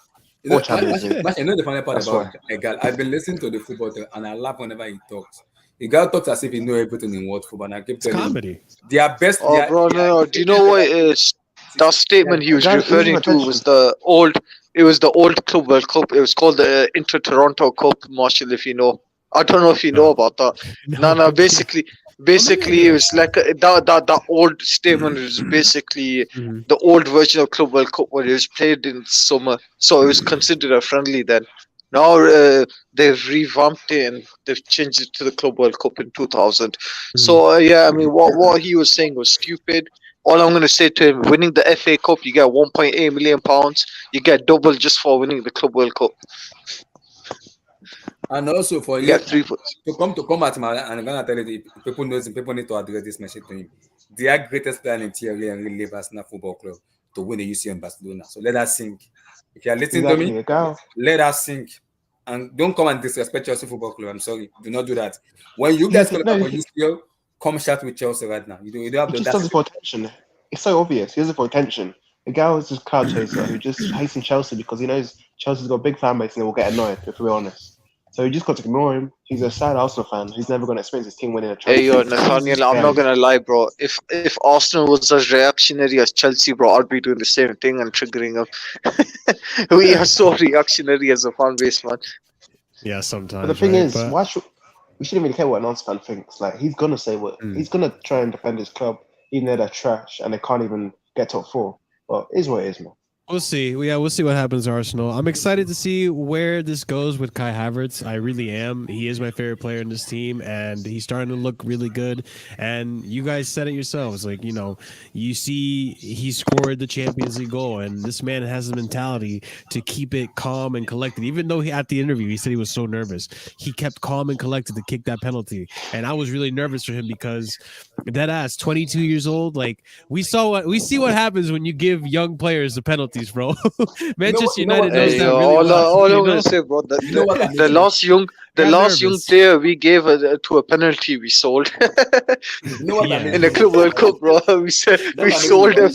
or Champions League. You know the funny part about Gal? I've been listening to the football and I laugh whenever he talks. The guy talks as if he knows everything in world football, and I keep telling him their best. Oh, bro, no. Do you know what it is? That statement he was referring to was the old Club World Cup. It was called the Inter Toronto Cup, Marshall, if you know. I don't know if you know about that. No. Basically, it was like that old statement was basically the old version of Club World Cup where it was played in summer, so it was considered a friendly then. Now they've revamped it and they've changed it to the Club World Cup in 2000. So I mean, what he was saying was stupid. All I'm going to say to him, winning the FA Cup, you get £1.8 million. You get double just for winning the Club World Cup. And also for you to come at him, and I'm gonna tell you, people need to address this message to him. Their greatest player in Thierry Henry leave Arsenal Football Club to win the UCL in Barcelona. So let us sink. If you are listening to me, let us sink. And don't come and disrespect Chelsea Football Club. I'm sorry. Do not do that. When you guys qualify for UCL, come shout with Chelsea right now. You don't have to. He just does it for attention. It's so obvious. He does it for attention. The guy was just cloud chaser who just hates Chelsea because he knows Chelsea's got a big fan base and they will get annoyed, if we're honest. So you just got to ignore him. He's a sad Arsenal fan. He's never going to experience his team winning a trophy. Hey, Nathaniel, I'm not going to lie, bro. If Arsenal was as reactionary as Chelsea, bro, I'd be doing the same thing and triggering them. We are so reactionary as a fan base, man. Yeah, sometimes. But the thing is, we shouldn't really care what an Arsenal fan thinks. Like, he's going to say what he's going to try and defend his club, even though they're trash and they can't even get top 4. But it is what it is, man. We'll see. We'll see what happens to Arsenal. I'm excited to see where this goes with Kai Havertz. I really am. He is my favorite player in this team, and he's starting to look really good. And you guys said it yourselves. Like, you see he scored the Champions League goal, and this man has the mentality to keep it calm and collected. Even though at the interview, he said he was so nervous, he kept calm and collected to kick that penalty. And I was really nervous for him because that ass, 22 years old, like we see what happens when you give young players the penalties, bro. Manchester United knows that really well. All I'm gonna say, bro, the last young player we gave to a penalty, we sold. In the Club World Cup, bro, we sold him.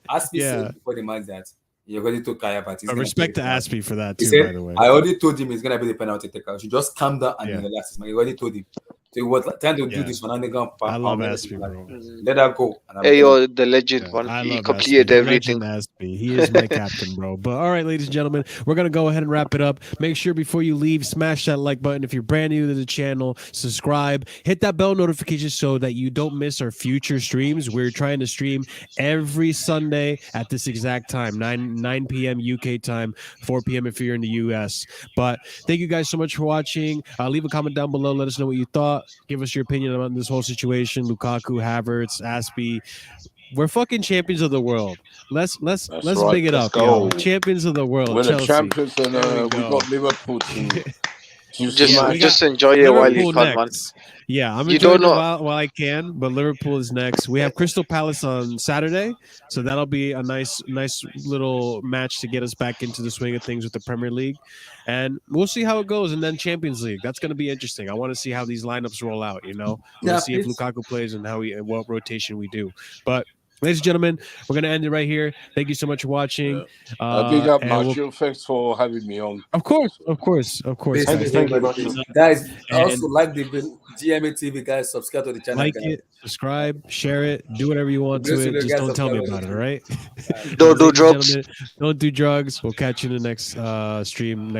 Aspie said before the match that he already took Kai Havertz. Respect to Aspie for that too, by the way. I already told him he's gonna be the penalty taker. You should just calm down and relax. He already told him. So he was trying to do this one, and they go. I love Aspie, bro. Let her go. Hey, yo, the legend one. He completed everything. Aspie. He is my captain, bro. But all right, ladies and gentlemen, we're gonna go ahead and wrap it up. Make sure before you leave, smash that like button. If you're brand new to the channel, subscribe. Hit that bell notification so that you don't miss our future streams. We're trying to stream every Sunday at this exact time, 9 p.m. UK time, 4 p.m. if you're in the US. But thank you guys so much for watching. Leave a comment down below. Let us know what you thought. Give us your opinion on this whole situation. Lukaku, Havertz, Aspie. We're fucking champions of the world. Let's That's big right. it Let's up, yo. go. Champions of the world. We're the Chelsea. champions, and There we go. got Liverpool to Just smash. just enjoy it while you Liverpool can, man. next. Yeah, I'm You enjoying don't it know. while I can, but Liverpool is next. We have Crystal Palace on Saturday, so that'll be a nice little match to get us back into the swing of things with the Premier League, and we'll see how it goes. And then Champions League, that's going to be interesting. I want to see how these lineups roll out. You know, I want to see if Lukaku plays and what rotation we do. But ladies and gentlemen, we're going to end it right here. Thank you so much for watching. Big up, and Marshall. Thanks for having me on. Of course. Thank you, guys. Also like the GMA TV, guys. Subscribe to the channel. Like it, subscribe, share it, do whatever you want to it. Just don't tell me about it, all right? Don't do drugs. Don't do drugs. We'll catch you in the next stream next